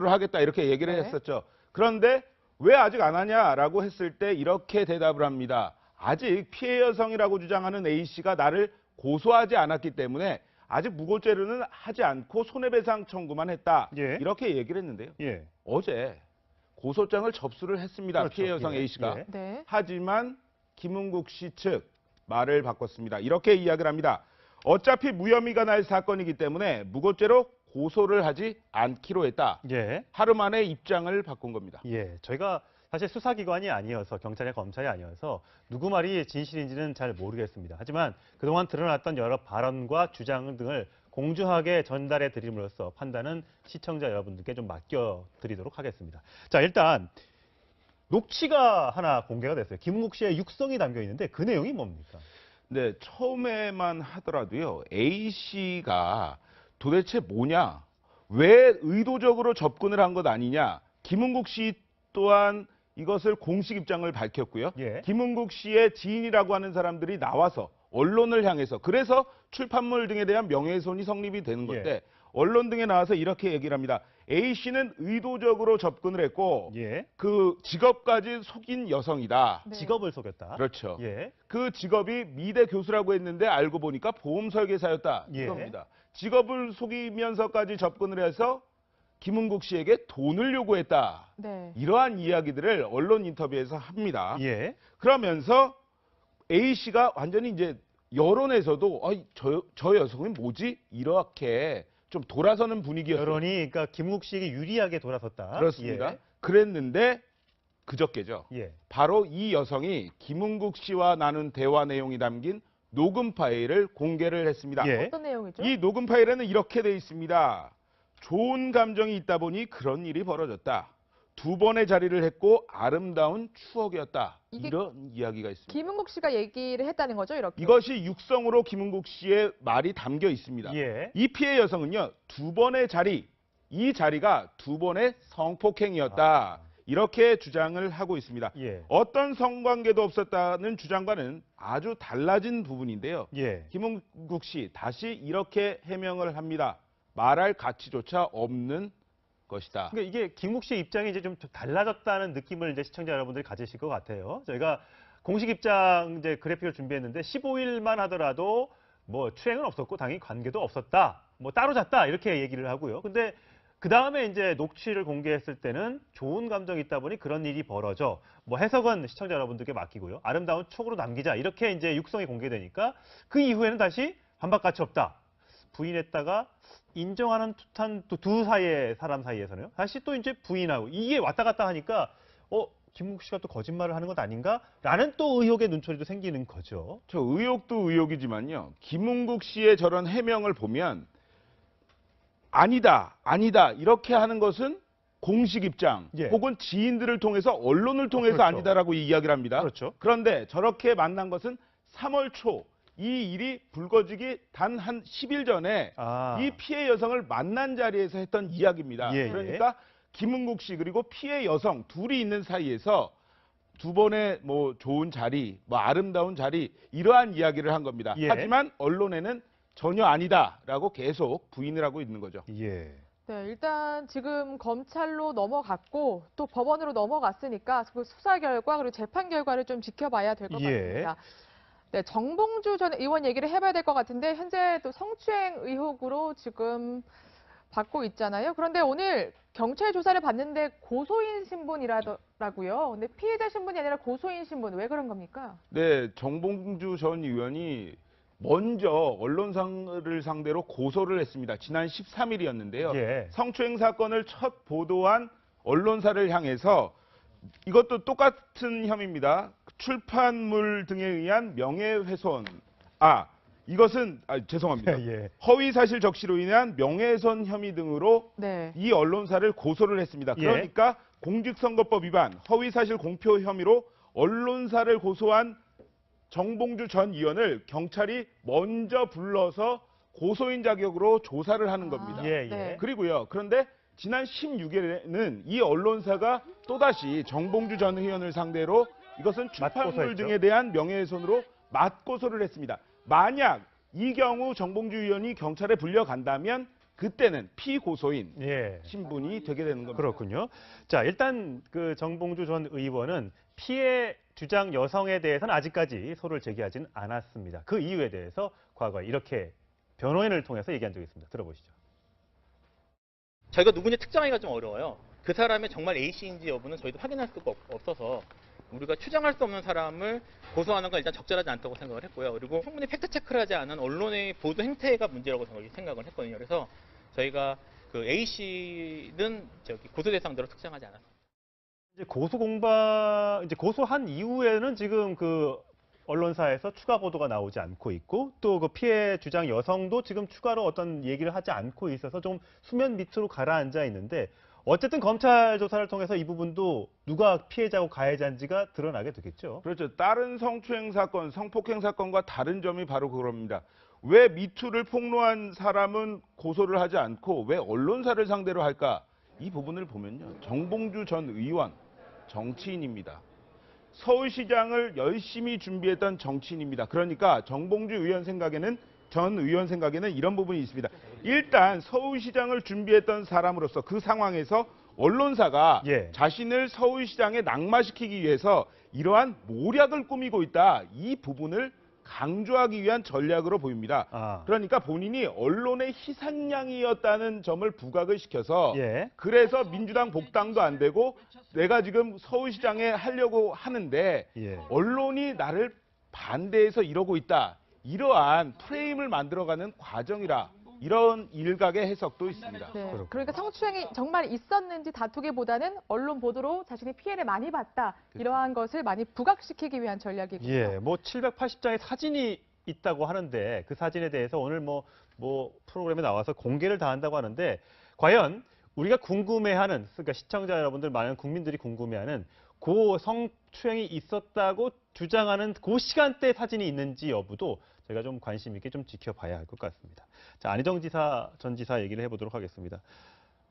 하겠다 이렇게 얘기를 네. 했었죠. 그런데 왜 아직 안 하냐라고 했을 때 이렇게 대답을 합니다. 아직 피해 여성이라고 주장하는 A 씨가 나를 고소하지 않았기 때문에 아직 무고죄로는 하지 않고 손해배상 청구만 했다. 예. 이렇게 얘기를 했는데요. 예. 어제 고소장을 접수를 했습니다. 그렇죠. 피해 여성 예. A 씨가. 예. 네. 하지만 김은국 씨 측 말을 바꿨습니다. 이렇게 이야기를 합니다. 어차피 무혐의가 날 사건이기 때문에 무고죄로 고소를 하지 않기로 했다. 예. 하루 만에 입장을 바꾼 겁니다. 예. 저희가 사실 수사기관이 아니어서 경찰이나 검찰이 아니어서 누구 말이 진실인지는 잘 모르겠습니다. 하지만 그동안 드러났던 여러 발언과 주장 등을 공정하게 전달해 드림으로써 판단은 시청자 여러분들께 좀 맡겨드리도록 하겠습니다. 자, 일단 녹취가 하나 공개가 됐어요. 김은국 씨의 육성이 담겨 있는데 그 내용이 뭡니까? 네, 처음에만 하더라도요. A 씨가 도대체 뭐냐? 왜 의도적으로 접근을 한 것 아니냐? 김은국 씨 또한 이것을 공식 입장을 밝혔고요. 예. 김은국 씨의 지인이라고 하는 사람들이 나와서 언론을 향해서 그래서 출판물 등에 대한 명예훼손이 성립이 되는 건데 언론 등에 나와서 이렇게 얘기를 합니다. A 씨는 의도적으로 접근을 했고 예. 그 직업까지 속인 여성이다. 네. 직업을 속였다. 그렇죠. 예. 그 직업이 미대 교수라고 했는데 알고 보니까 보험 설계사였다. 예. 이겁니다. 직업을 속이면서까지 접근을 해서 김은국 씨에게 돈을 요구했다. 네. 이러한 이야기들을 언론 인터뷰에서 합니다. 예. 그러면서 A 씨가 완전히 이제 여론에서도 저 여성은 뭐지? 이렇게 좀 돌아서는 분위기였어요. 여론이 그러니까 김은국 씨에게 유리하게 돌아섰다. 그렇습니다. 그랬는데 그저께죠. 예. 바로 이 여성이 김은국 씨와 나눈 대화 내용이 담긴 녹음 파일을 공개를 했습니다. 예. 어떤 내용이죠? 이 녹음 파일에는 이렇게 돼 있습니다. 좋은 감정이 있다 보니 그런 일이 벌어졌다. 2번의 자리를 했고 아름다운 추억이었다. 이게 이런 이야기가 있습니다. 김은국 씨가 얘기를 했다는 거죠, 이렇게? 이것이 육성으로 김은국 씨의 말이 담겨 있습니다. 예. 이 피해 여성은요. 2번의 자리, 이 자리가 2번의 성폭행이었다. 이렇게 주장을 하고 있습니다. 예. 어떤 성관계도 없었다는 주장과는 아주 달라진 부분인데요. 예. 김은국 씨 다시 이렇게 해명을 합니다. 말할 가치조차 없는 것이다. 그러니까 이게 김국 씨의 입장이 이제 좀 달라졌다는 느낌을 이제 시청자 여러분들이 가지실 것 같아요. 저희가 공식 입장 이제 그래픽을 준비했는데 15일만 하더라도 뭐 추행은 없었고 당연히 관계도 없었다. 뭐 따로 잤다 이렇게 얘기를 하고요. 근데 그 다음에 이제 녹취를 공개했을 때는 좋은 감정이 있다 보니 그런 일이 벌어져. 뭐 해석은 시청자 여러분들께 맡기고요. 아름다운 촉으로 남기자. 이렇게 이제 육성이 공개되니까 그 이후에는 다시 반박 가치 없다. 부인했다가 인정하는 듯한 또 두 사이의 사람 사이에서는요. 다시 또 이제 부인하고 이게 왔다 갔다 하니까 김문국 씨가 또 거짓말을 하는 것 아닌가라는 또 의혹의 눈초리도 생기는 거죠. 저 의혹도 의혹이지만요. 김은국 씨의 저런 해명을 보면 아니다, 아니다 이렇게 하는 것은 공식 입장 예. 혹은 지인들을 통해서 언론을 통해서 그렇죠. 아니다라고 이야기를 합니다. 그렇죠. 그런데 저렇게 만난 것은 3월 초 이 일이 불거지기 단 한 10일 전에 이 피해 여성을 만난 자리에서 했던 이야기입니다. 예, 예. 그러니까 김은국 씨 그리고 피해 여성 둘이 있는 사이에서 두 번의 뭐 좋은 자리, 뭐 아름다운 자리 이러한 이야기를 한 겁니다. 예. 하지만 언론에는 전혀 아니다라고 계속 부인을 하고 있는 거죠. 예. 네, 일단 지금 검찰로 넘어갔고 또 법원으로 넘어갔으니까 그 수사 결과 그리고 재판 결과를 좀 지켜봐야 될 것 예. 같습니다. 네, 정봉주 전 의원 얘기를 해봐야 될 것 같은데 현재 또 성추행 의혹으로 지금 받고 있잖아요. 그런데 오늘 경찰 조사를 받는데 고소인 신분이라더라고요. 근데 피해자 신분이 아니라 고소인 신분 왜 그런 겁니까? 네, 정봉주 전 의원이 먼저 언론사를 상대로 고소를 했습니다. 지난 13일이었는데요. 예. 성추행 사건을 첫 보도한 언론사를 향해서 이것도 똑같은 혐의입니다. 출판물 등에 의한 명예훼손. 이것은 죄송합니다. 예. 허위사실 적시로 인한 명예훼손 혐의 등으로 네. 이 언론사를 고소를 했습니다. 예. 그러니까 공직선거법 위반, 허위사실 공표 혐의로 언론사를 고소한 정봉주 전 의원을 경찰이 먼저 불러서 고소인 자격으로 조사를 하는 겁니다. 예, 예. 네. 그리고요. 그런데 지난 16일에는 이 언론사가 또다시 정봉주 전 의원을 상대로 이것은 출판물 맞고소했죠. 등에 대한 명예훼손으로 맞고소를 했습니다. 만약 이 경우 정봉주 의원이 경찰에 불려간다면 그때는 피고소인 예. 신분이 되게 되는 겁니다. 그렇군요. 자, 일단 그 정봉주 전 의원은 피해 주장 여성에 대해서는 아직까지 소를 제기하진 않았습니다. 그 이유에 대해서 과거에 이렇게 변호인을 통해서 얘기한 적이 있습니다. 들어보시죠. 저희가 누군지 특정하기가 좀 어려워요. 그 사람이 정말 A씨인지 여부는 저희도 확인할 수가 없어서 우리가 추정할 수 없는 사람을 고소하는 건 일단 적절하지 않다고 생각을 했고요. 그리고 충분히 팩트체크를 하지 않은 언론의 보도 행태가 문제라고 생각을 했거든요. 그래서 저희가 그 A씨는 고소 대상자로 특정하지 않았습니다. 이제 고소한 이후에는 지금 그 언론사에서 추가 보도가 나오지 않고 있고 또 그 피해 주장 여성도 지금 추가로 어떤 얘기를 하지 않고 있어서 좀 수면 밑으로 가라앉아 있는데 어쨌든 검찰 조사를 통해서 이 부분도 누가 피해자고 가해자인지가 드러나게 되겠죠. 그렇죠. 다른 성추행 사건, 성폭행 사건과 다른 점이 바로 그겁니다. 왜 미투를 폭로한 사람은 고소를 하지 않고 왜 언론사를 상대로 할까? 이 부분을 보면요. 정봉주 전 의원, 정치인입니다. 서울시장을 열심히 준비했던 정치인입니다. 그러니까 정봉주 의원 생각에는 전 의원 생각에는 이런 부분이 있습니다. 일단 서울시장을 준비했던 사람으로서 그 상황에서 언론사가 자신을 서울시장에 낙마시키기 위해서 이러한 모략을 꾸미고 있다. 이 부분을 강조하기 위한 전략으로 보입니다. 그러니까 본인이 언론의 희생양이었다는 점을 부각을 시켜서 그래서 민주당 복당도 안 되고 내가 지금 서울시장에 하려고 하는데 언론이 나를 반대해서 이러고 있다. 이러한 프레임을 만들어가는 과정이라 이런 일각의 해석도 있습니다. 네, 그러니까 성추행이 정말 있었는지 다투기보다는 언론 보도로 자신이 피해를 많이 봤다. 이러한 것을 많이 부각시키기 위한 전략이군요. 예, 뭐 780장의 사진이 있다고 하는데 그 사진에 대해서 오늘 뭐 프로그램에 나와서 공개를 다 한다고 하는데 과연 우리가 궁금해하는 그러니까 시청자 여러분들 많은 국민들이 궁금해하는 그 성추행이 있었다고 주장하는 그 시간대 사진이 있는지 여부도 저희가 좀 관심 있게 좀 지켜봐야 할 것 같습니다. 자, 안희정 전 지사 얘기를 해보도록 하겠습니다.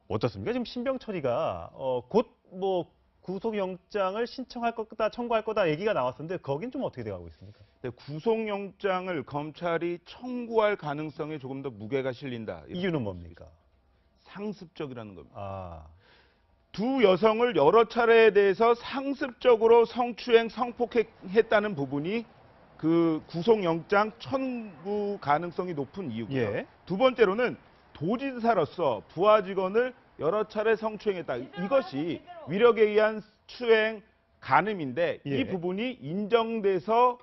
어떻습니까? 지금 신병철이가 곧 뭐 구속영장을 신청할 거다, 청구할 거다 얘기가 나왔었는데 거긴 좀 어떻게 돼가고 있습니까? 네, 구속영장을 검찰이 청구할 가능성에 조금 더 무게가 실린다. 이유는 뭡니까? 상습적이라는 겁니다. 두 여성을 여러 차례에 대해서 상습적으로 성추행, 성폭행했다는 부분이 그 구속영장 청구 가능성이 높은 이유고요. 두 번째로는 도지사로서 부하 직원을 여러 차례 성추행했다. 이것이 위력에 의한 추행 간음인데 예. 이 부분이 인정돼서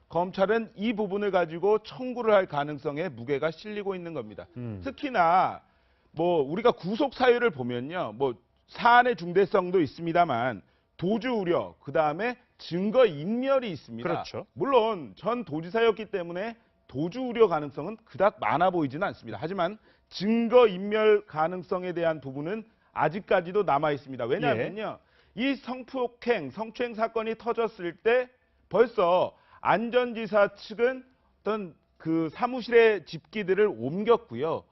검찰은 이 부분을 가지고 청구를 할 가능성에 무게가 실리고 있는 겁니다. 특히나 뭐 우리가 구속 사유를 보면요, 뭐 사안의 중대성도 있습니다만 도주 우려, 그 다음에 증거 인멸이 있습니다. 그렇죠. 물론 전 도지사였기 때문에 도주 우려 가능성은 그닥 많아 보이지는 않습니다. 하지만 증거 인멸 가능성에 대한 부분은 아직까지도 남아 있습니다. 왜냐하면요, 이 성폭행, 성추행 사건이 터졌을 때 벌써 안전지사 측은 어떤 그 사무실의 집기들을 옮겼고요.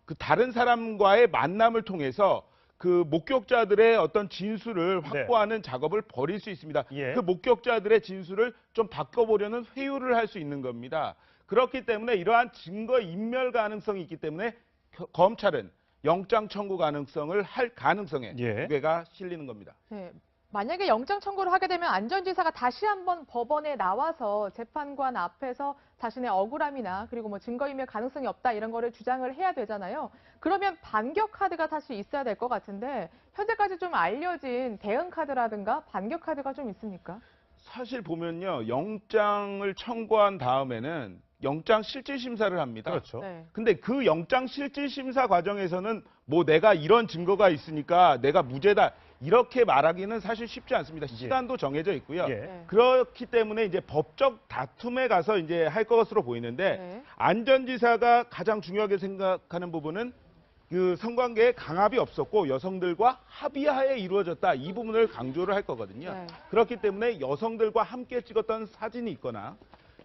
그 다른 사람과의 만남을 통해서 그 목격자들의 어떤 진술을 확보하는 작업을 벌일 수 있습니다. 예. 그 목격자들의 진술을 좀 바꿔보려는 회유를 할 수 있는 겁니다. 그렇기 때문에 이러한 증거 인멸 가능성이 있기 때문에 검찰은 영장 청구 가능성을 할 가능성에 무게가 실리는 겁니다. 네. 만약에 영장 청구를 하게 되면 안전지사가 다시 한번 법원에 나와서 재판관 앞에서 자신의 억울함이나 그리고 뭐 증거인멸 가능성이 없다 이런 거를 주장을 해야 되잖아요. 그러면 반격 카드가 사실 있어야 될 것 같은데 현재까지 좀 알려진 대응 카드라든가 반격 카드가 좀 있습니까? 사실 보면요, 영장을 청구한 다음에는 영장 실질 심사를 합니다. 그렇죠. 네. 근데 그 영장 실질 심사 과정에서는 뭐 내가 이런 증거가 있으니까 내가 무죄다 이렇게 말하기는 사실 쉽지 않습니다. 시간도 정해져 있고요. 네. 그렇기 때문에 이제 법적 다툼에 가서 이제 할 것으로 보이는데 네. 안전지사가 가장 중요하게 생각하는 부분은 그 성관계에 강압이 없었고 여성들과 합의하에 이루어졌다. 이 부분을 강조를 할 거거든요. 네. 그렇기 때문에 여성들과 함께 찍었던 사진이 있거나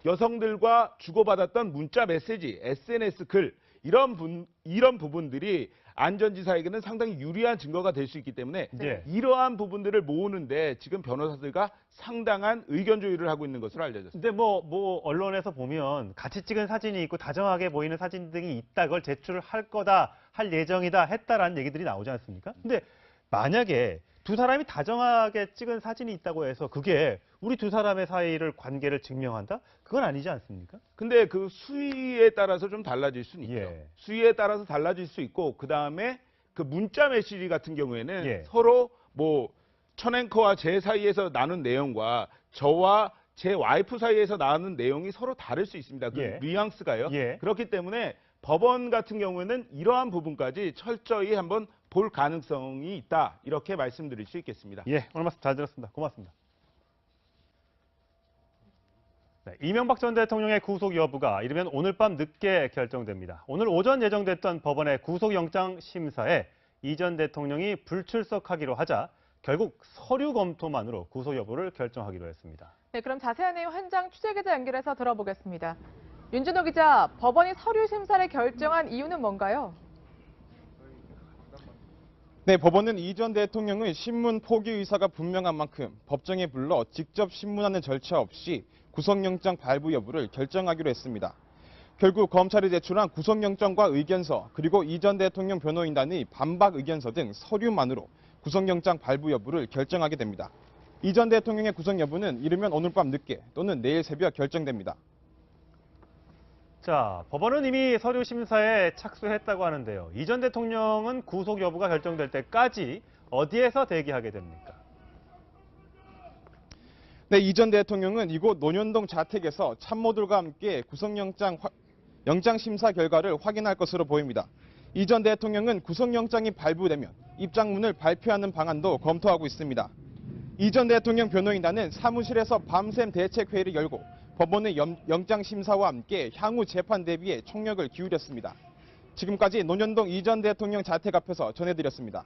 여성들과 주고받았던 문자 메시지, SNS 글 이런 부분들이 안전지사에게는 상당히 유리한 증거가 될 수 있기 때문에 이러한 부분들을 모으는데 지금 변호사들과 상당한 의견 조율을 하고 있는 것으로 알려졌습니다. 근데 뭐 언론에서 보면 같이 찍은 사진이 있고 다정하게 보이는 사진 등이 있다. 그걸 제출을 할 거다, 할 예정이다, 했다라는 얘기들이 나오지 않습니까? 근데 만약에 두 사람이 다정하게 찍은 사진이 있다고 해서 그게 우리 두 사람의 사이를 관계를 증명한다? 그건 아니지 않습니까? 근데 그 수위에 따라서 좀 달라질 수는 있죠. 수위에 따라서 달라질 수 있고 그다음에 그 문자 메시지 같은 경우에는 서로 뭐 천앵커와 제 사이에서 나눈 내용과 저와 제 와이프 사이에서 나눈 내용이 서로 다를 수 있습니다. 그 뉘앙스가요. 그렇기 때문에 법원 같은 경우에는 이러한 부분까지 철저히 한번 볼 가능성이 있다. 이렇게 말씀드릴 수 있겠습니다. 오늘 말씀 잘 들었습니다. 고맙습니다. 네, 이명박 전 대통령의 구속 여부가 이르면 오늘 밤 늦게 결정됩니다. 오늘 오전 예정됐던 법원의 구속영장 심사에 이 전 대통령이 불출석하기로 하자 결국 서류 검토만으로 구속 여부를 결정하기로 했습니다. 네, 그럼 자세한 내용 현장 취재기자 연결해서 들어보겠습니다. 윤준호 기자, 법원이 서류 심사를 결정한 이유는 뭔가요? 네, 법원은 이 전 대통령의 신문 포기 의사가 분명한 만큼 법정에 불러 직접 신문하는 절차 없이 구속영장 발부 여부를 결정하기로 했습니다. 결국 검찰이 제출한 구속영장과 의견서 그리고 이 전 대통령 변호인단의 반박 의견서 등 서류만으로 구속영장 발부 여부를 결정하게 됩니다. 이 전 대통령의 구속 여부는 이르면 오늘 밤 늦게 또는 내일 새벽 결정됩니다. 자, 법원은 이미 서류 심사에 착수했다고 하는데요. 이 전 대통령은 구속 여부가 결정될 때까지 어디에서 대기하게 됩니까? 네, 이 전 대통령은 이곳 논현동 자택에서 참모들과 함께 구속영장 영장 심사 결과를 확인할 것으로 보입니다. 이 전 대통령은 구속영장이 발부되면 입장문을 발표하는 방안도 검토하고 있습니다. 이 전 대통령 변호인단은 사무실에서 밤샘 대책회의를 열고 법원의 영장 심사와 함께 향후 재판 대비에 총력을 기울였습니다. 지금까지 논현동 이 전 대통령 자택 앞에서 전해드렸습니다.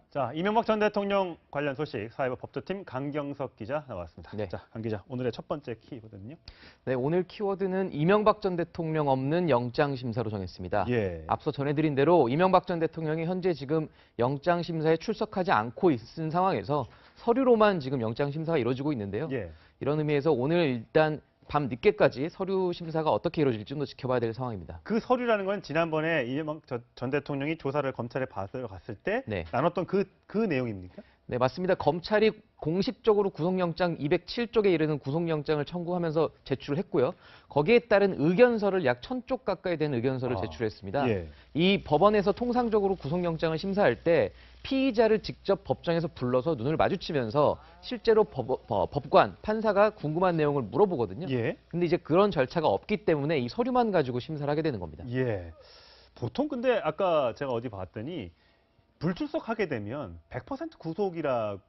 자, 이명박 전 대통령 관련 소식 사회부 법조팀 강경석 기자 나왔습니다. 자, 강 기자, 오늘의 첫 번째 키워드는요? 네, 오늘 키워드는 이명박 전 대통령 없는 영장 심사로 정했습니다. 앞서 전해드린 대로 이명박 전 대통령이 현재 지금 영장 심사에 출석하지 않고 있는 상황에서 서류로만 지금 영장 심사가 이루어지고 있는데요. 이런 의미에서 오늘 일단 밤 늦게까지 서류 심사가 어떻게 이루어질지 좀 더 지켜봐야 될 상황입니다. 그 서류라는 건 지난번에 이명박 전 대통령이 조사를 검찰에 받으러 갔을 때 나눴던 그 내용입니까? 네, 맞습니다. 검찰이 공식적으로 구속영장 207쪽에 이르는 구속영장을 청구하면서 제출을 했고요. 거기에 따른 의견서를 약 1000쪽 가까이 되는 의견서를 제출했습니다. 예. 이 법원에서 통상적으로 구속영장을 심사할 때 피의자를 직접 법정에서 불러서 눈을 마주치면서 실제로 법관, 판사가 궁금한 내용을 물어보거든요. 예. 근데 이제 그런 절차가 없기 때문에 이 서류만 가지고 심사를 하게 되는 겁니다. 예. 보통 근데 아까 제가 어디 봤더니 불출석하게 되면 100% 구속이라는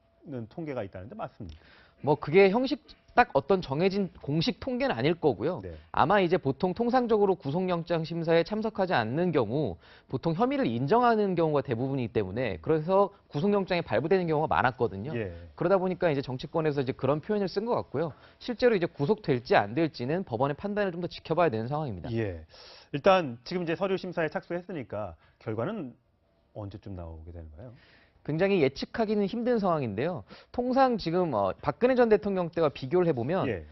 통계가 있다는데 맞습니까? 뭐 그게 형식 딱 어떤 정해진 공식 통계는 아닐 거고요. 네. 아마 이제 보통 통상적으로 구속영장 심사에 참석하지 않는 경우 보통 혐의를 인정하는 경우가 대부분이기 때문에 그래서 구속영장이 발부되는 경우가 많았거든요. 예. 그러다 보니까 이제 정치권에서 이제 그런 표현을 쓴 것 같고요. 실제로 이제 구속될지 안 될지는 법원의 판단을 좀 더 지켜봐야 되는 상황입니다. 예. 일단 지금 이제 서류 심사에 착수했으니까 결과는 언제쯤 나오게 되는가요? 굉장히 예측하기는 힘든 상황인데요. 통상 지금 박근혜 전 대통령 때와 비교를 해보면 예.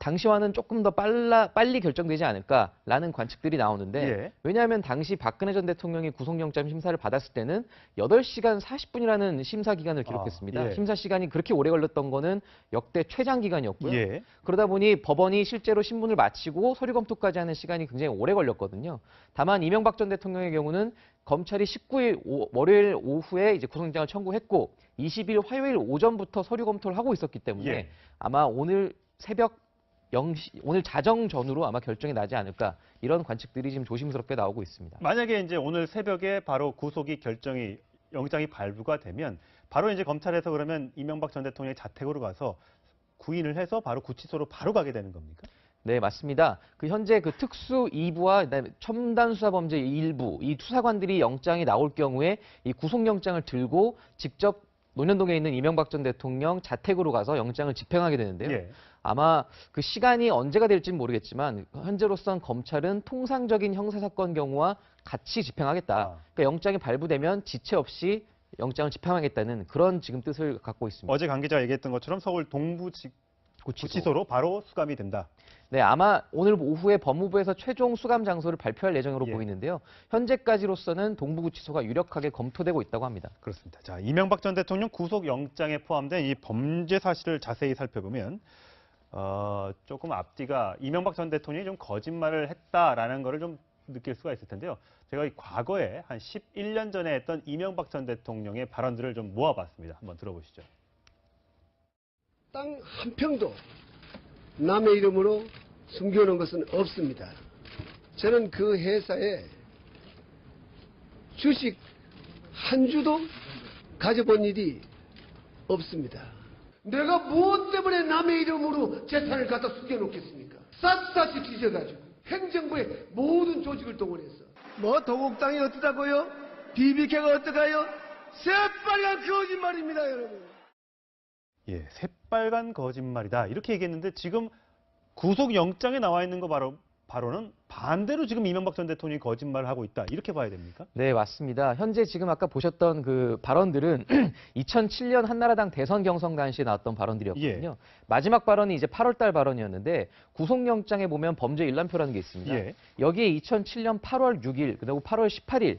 당시와는 조금 더 빨리 결정되지 않을까라는 관측들이 나오는데 예. 왜냐하면 당시 박근혜 전 대통령이 구속영장 심사를 받았을 때는 8시간 40분이라는 심사 기간을 기록했습니다. 예. 심사 시간이 그렇게 오래 걸렸던 거는 역대 최장 기간이었고요. 예. 그러다 보니 법원이 실제로 신문을 마치고 서류 검토까지 하는 시간이 굉장히 오래 걸렸거든요. 다만 이명박 전 대통령의 경우는 검찰이 19일 월요일 오후에 이제 구속영장을 청구했고 20일 화요일 오전부터 서류 검토를 하고 있었기 때문에 예. 아마 오늘 새벽 0시, 오늘 자정 전후로 아마 결정이 나지 않을까 이런 관측들이 지금 조심스럽게 나오고 있습니다. 만약에 이제 오늘 새벽에 바로 구속이 영장이 발부가 되면 바로 이제 검찰에서 그러면 이명박 전 대통령의 자택으로 가서 구인을 해서 바로 구치소로 바로 가게 되는 겁니까? 네, 맞습니다. 현재 특수 2부와 그다음에 첨단 수사범죄 1부 이 수사관들이 영장이 나올 경우에 이 구속영장을 들고 직접 논현동에 있는 이명박 전 대통령 자택으로 가서 영장을 집행하게 되는데요. 예. 아마 그 시간이 언제가 될지는 모르겠지만 현재로선 검찰은 통상적인 형사사건 경우와 같이 집행하겠다. 그러니까 영장이 발부되면 지체 없이 영장을 집행하겠다는 그런 지금 뜻을 갖고 있습니다. 어제 강 기자가 얘기했던 것처럼 서울 구치소로 바로 수감이 된다. 네, 아마 오늘 오후에 법무부에서 최종 수감 장소를 발표할 예정으로 예. 보이는데요. 현재까지로서는 동부구치소가 유력하게 검토되고 있다고 합니다. 그렇습니다. 자, 이명박 전 대통령 구속영장에 포함된 이 범죄 사실을 자세히 살펴보면 조금 앞뒤가 이명박 전 대통령이 좀 거짓말을 했다라는 거를 좀 느낄 수가 있을 텐데요. 제가 과거에 한 11년 전에 했던 이명박 전 대통령의 발언들을 좀 모아봤습니다. 한번 들어보시죠. 땅 한 평도 남의 이름으로 숨겨놓은 것은 없습니다. 저는 그 회사에 주식 한 주도 가져본 일이 없습니다. 내가 무엇 때문에 남의 이름으로 재산을 갖다 숨겨놓겠습니까? 샅샅이 뒤져가지고 행정부의 모든 조직을 동원해서 뭐 도곡당이 어떠다고요? BBK가 어떠가요? 새빨간 거짓말입니다, 여러분. 예, 새빨간 거짓말이다. 이렇게 얘기했는데 지금 구속영장에 나와 있는 거 바로는 반대로 지금 이명박 전 대통령이 거짓말을 하고 있다. 이렇게 봐야 됩니까? 네, 맞습니다. 현재 지금 아까 보셨던 그 발언들은 2007년 한나라당 대선 경선 당시에 나왔던 발언들이었거든요. 예. 마지막 발언이 이제 8월 달 발언이었는데 구속영장에 보면 범죄 일람표라는 게 있습니다. 예. 여기에 2007년 8월 6일 그리고 8월 18일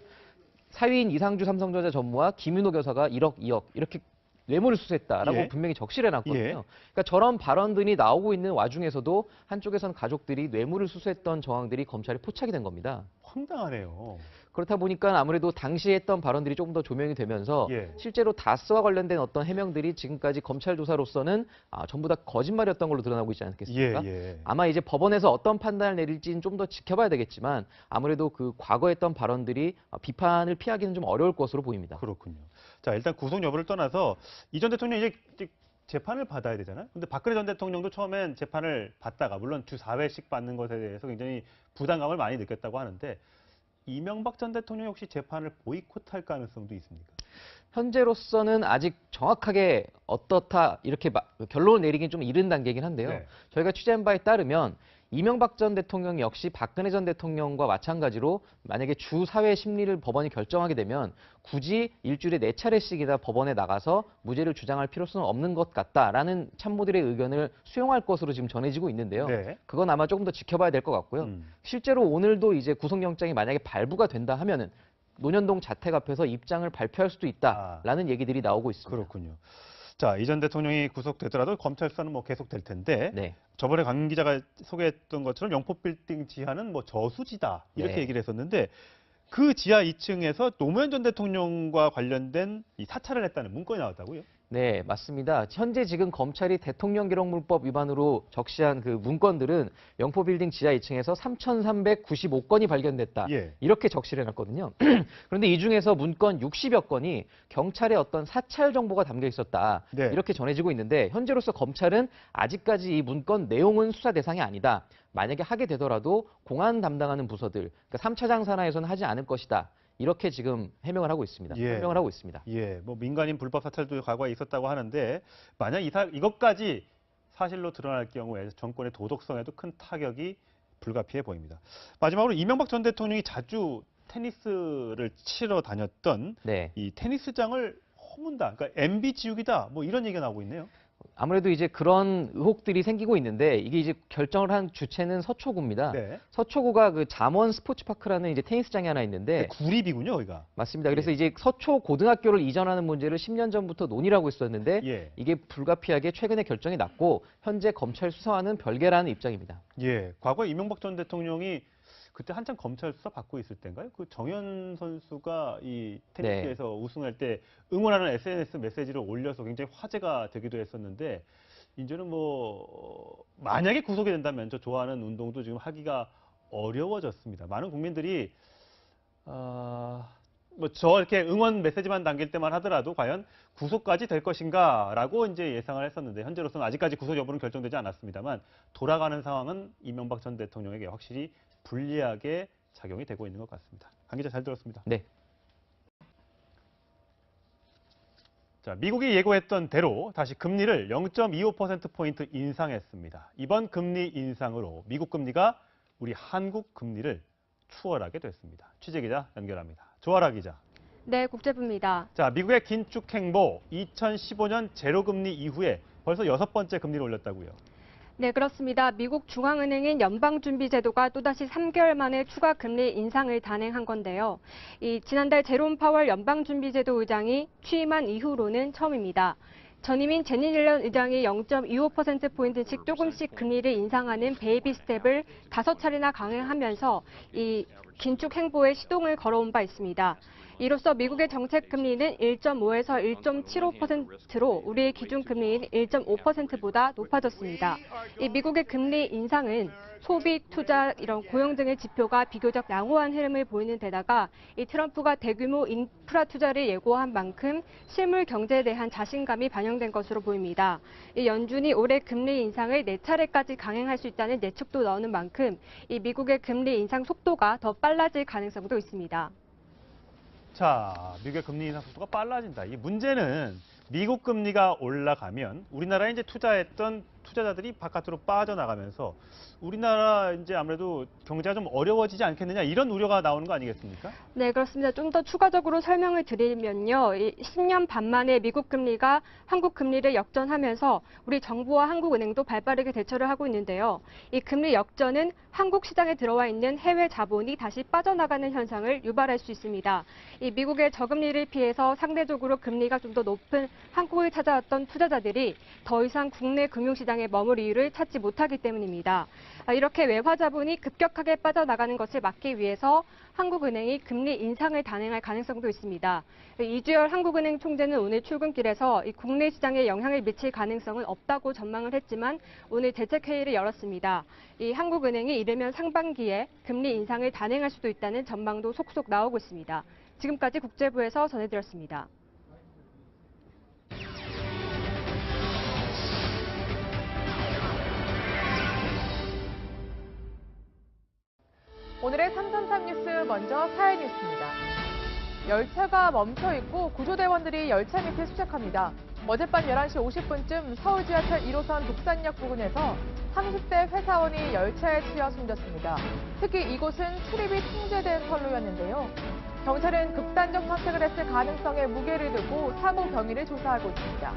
사위인 이상주 삼성전자 전무와 김윤호 교사가 1억, 2억 이렇게 뇌물을 수수했다라고 예. 분명히 적시해놨거든요. 예. 그러니까 저런 발언들이 나오고 있는 와중에서도 한쪽에선 가족들이 뇌물을 수수했던 정황들이 검찰에 포착이 된 겁니다. 황당하네요. 그렇다 보니까 아무래도 당시에 했던 발언들이 조금 더 조명이 되면서 예. 실제로 다스와 관련된 어떤 해명들이 지금까지 검찰 조사로서는 전부 다 거짓말이었던 걸로 드러나고 있지 않겠습니까? 예. 아마 이제 법원에서 어떤 판단을 내릴지는 좀 더 지켜봐야 되겠지만 아무래도 그 과거에 했던 발언들이 비판을 피하기는 좀 어려울 것으로 보입니다. 그렇군요. 자, 일단 구속 여부를 떠나서 이 전 대통령이 이제 재판을 받아야 되잖아요. 근데 박근혜 전 대통령도 처음엔 재판을 받다가 물론 주 4회씩 받는 것에 대해서 굉장히 부담감을 많이 느꼈다고 하는데 이명박 전 대통령이 혹시 재판을 보이콧할 가능성도 있습니까? 현재로서는 아직 정확하게 어떻다 이렇게 결론을 내리긴 좀 이른 단계이긴 한데요. 네. 저희가 취재한 바에 따르면 이명박 전 대통령 역시 박근혜 전 대통령과 마찬가지로 만약에 주 4회 심리를 법원이 결정하게 되면 굳이 일주일에 4차례씩이나 법원에 나가서 무죄를 주장할 필요성은 없는 것 같다라는 참모들의 의견을 수용할 것으로 지금 전해지고 있는데요. 네. 그건 아마 조금 더 지켜봐야 될 것 같고요. 실제로 오늘도 이제 구속영장이 만약에 발부가 된다 하면은 논현동 자택 앞에서 입장을 발표할 수도 있다라는 얘기들이 나오고 있습니다. 그렇군요. 자, 이 전 대통령이 구속되더라도 검찰 수사는 뭐 계속될 텐데 네. 저번에 강 기자가 소개했던 것처럼 영포빌딩 지하는 뭐 저수지다 이렇게 네. 얘기를 했었는데 그 지하 2층에서 노무현 전 대통령과 관련된 이 사찰을 했다는 문건이 나왔다고요? 네, 맞습니다. 현재 지금 검찰이 대통령기록물법 위반으로 적시한 그 문건들은 영포빌딩 지하 2층에서 3,395건이 발견됐다. 예. 이렇게 적시를 해놨거든요. 그런데 이 중에서 문건 60여 건이 경찰의 어떤 사찰 정보가 담겨 있었다. 네. 이렇게 전해지고 있는데 현재로서 검찰은 아직까지 이 문건 내용은 수사 대상이 아니다. 만약에 하게 되더라도 공안 담당하는 부서들, 그러니까 3차장 산하에서는 하지 않을 것이다. 이렇게 지금 해명을 하고 있습니다. 예. 설명을 하고 있습니다. 예, 뭐 민간인 불법 사찰도 과거에 있었다고 하는데 만약 이것까지 사실로 드러날 경우에 정권의 도덕성에도 큰 타격이 불가피해 보입니다. 마지막으로 이명박 전 대통령이 자주 테니스를 치러 다녔던 네. 이 테니스장을 허문다, 그러니까 MB 지우기다, 뭐 이런 얘기가 나오고 있네요. 아무래도 이제 그런 의혹들이 생기고 있는데 이게 이제 결정을 한 주체는 서초구입니다. 네. 서초구가 그 잠원 스포츠파크라는 이제 테니스장이 하나 있는데 구립이군요, 여기가. 맞습니다. 그래서 이제 서초 고등학교를 이전하는 문제를 10년 전부터 논의를 하고 있었는데 예. 이게 불가피하게 최근에 결정이 났고 현재 검찰 수사와는 별개라는 입장입니다. 예, 과거에 이명박 전 대통령이 그때 한참 검찰 수사 받고 있을 때인가요? 그 정현 선수가 이 테니스에서 우승할 때 응원하는 SNS 메시지를 올려서 굉장히 화제가 되기도 했었는데 이제는 뭐 만약에 구속이 된다면 저 좋아하는 운동도 지금 하기가 어려워졌습니다. 많은 국민들이 뭐 저렇게 응원 메시지만 남길 때만 하더라도 과연 구속까지 될 것인가라고 이제 예상을 했었는데 현재로서는 아직까지 구속 여부는 결정되지 않았습니다만 돌아가는 상황은 이명박 전 대통령에게 확실히 불리하게 작용이 되고 있는 것 같습니다. 강 기자 잘 들었습니다. 네. 자, 미국이 예고했던 대로 다시 금리를 0.25%포인트 인상했습니다. 이번 금리 인상으로 미국 금리가 우리 한국 금리를 추월하게 됐습니다. 취재 기자 연결합니다. 조아라 기자. 네, 국제부입니다. 자, 미국의 긴축 행보 2015년 제로금리 이후에 벌써 6번째 금리를 올렸다고요. 네, 그렇습니다. 미국 중앙은행인 연방준비제도가 또다시 3개월 만에 추가 금리 인상을 단행한 건데요. 지난달 제롬 파월 연방준비제도 의장이 취임한 이후로는 처음입니다. 전임인 제닛 옐런 의장이 0.25%포인트씩 조금씩 금리를 인상하는 베이비 스텝을 5차례나 강행하면서 이 긴축 행보에 시동을 걸어온 바 있습니다. 이로써 미국의 정책 금리는 1.5에서 1.75%로 우리의 기준 금리인 1.5%보다 높아졌습니다. 이 미국의 금리 인상은 소비, 투자, 이런 고용 등의 지표가 비교적 양호한 흐름을 보이는 데다가 이 트럼프가 대규모 인프라 투자를 예고한 만큼 실물 경제에 대한 자신감이 반영된 것으로 보입니다. 이 연준이 올해 금리 인상을 4차례까지 강행할 수 있다는 예측도 나오는 만큼 이 미국의 금리 인상 속도가 더 빨라질 가능성도 있습니다. 자, 미국의 금리 인상 속도가 빨라진다. 이 문제는 미국 금리가 올라가면 우리나라에 이제 투자했던 투자자들이 바깥으로 빠져나가면서 우리나라 이제 아무래도 경제가 좀 어려워지지 않겠느냐 이런 우려가 나오는 거 아니겠습니까? 네, 그렇습니다. 좀 더 추가적으로 설명을 드리면요. 10년 반 만에 미국 금리가 한국 금리를 역전하면서 우리 정부와 한국은행도 발빠르게 대처를 하고 있는데요. 이 금리 역전은 한국 시장에 들어와 있는 해외 자본이 다시 빠져나가는 현상을 유발할 수 있습니다. 이 미국의 저금리를 피해서 상대적으로 금리가 좀 더 높은 한국을 찾아왔던 투자자들이 더 이상 국내 금융시장에 머물 이유를 찾지 못하기 때문입니다. 이렇게 외화 자본이 급격하게 빠져나가는 것을 막기 위해서 한국은행이 금리 인상을 단행할 가능성도 있습니다. 이주열 한국은행 총재는 오늘 출근길에서 이 국내 시장에 영향을 미칠 가능성은 없다고 전망을 했지만 오늘 대책회의를 열었습니다. 이 한국은행이 이르면 상반기에 금리 인상을 단행할 수도 있다는 전망도 속속 나오고 있습니다. 지금까지 국제부에서 전해드렸습니다. 오늘의 333 뉴스 먼저 사회 뉴스입니다. 열차가 멈춰 있고 구조대원들이 열차 밑을 수색합니다. 어젯밤 11시 50분쯤 서울 지하철 1호선 독산역 부근에서 30대 회사원이 열차에 치여 숨졌습니다. 특히 이곳은 출입이 통제된 선로였는데요. 경찰은 극단적 선택을 했을 가능성에 무게를 두고 사고 경위를 조사하고 있습니다.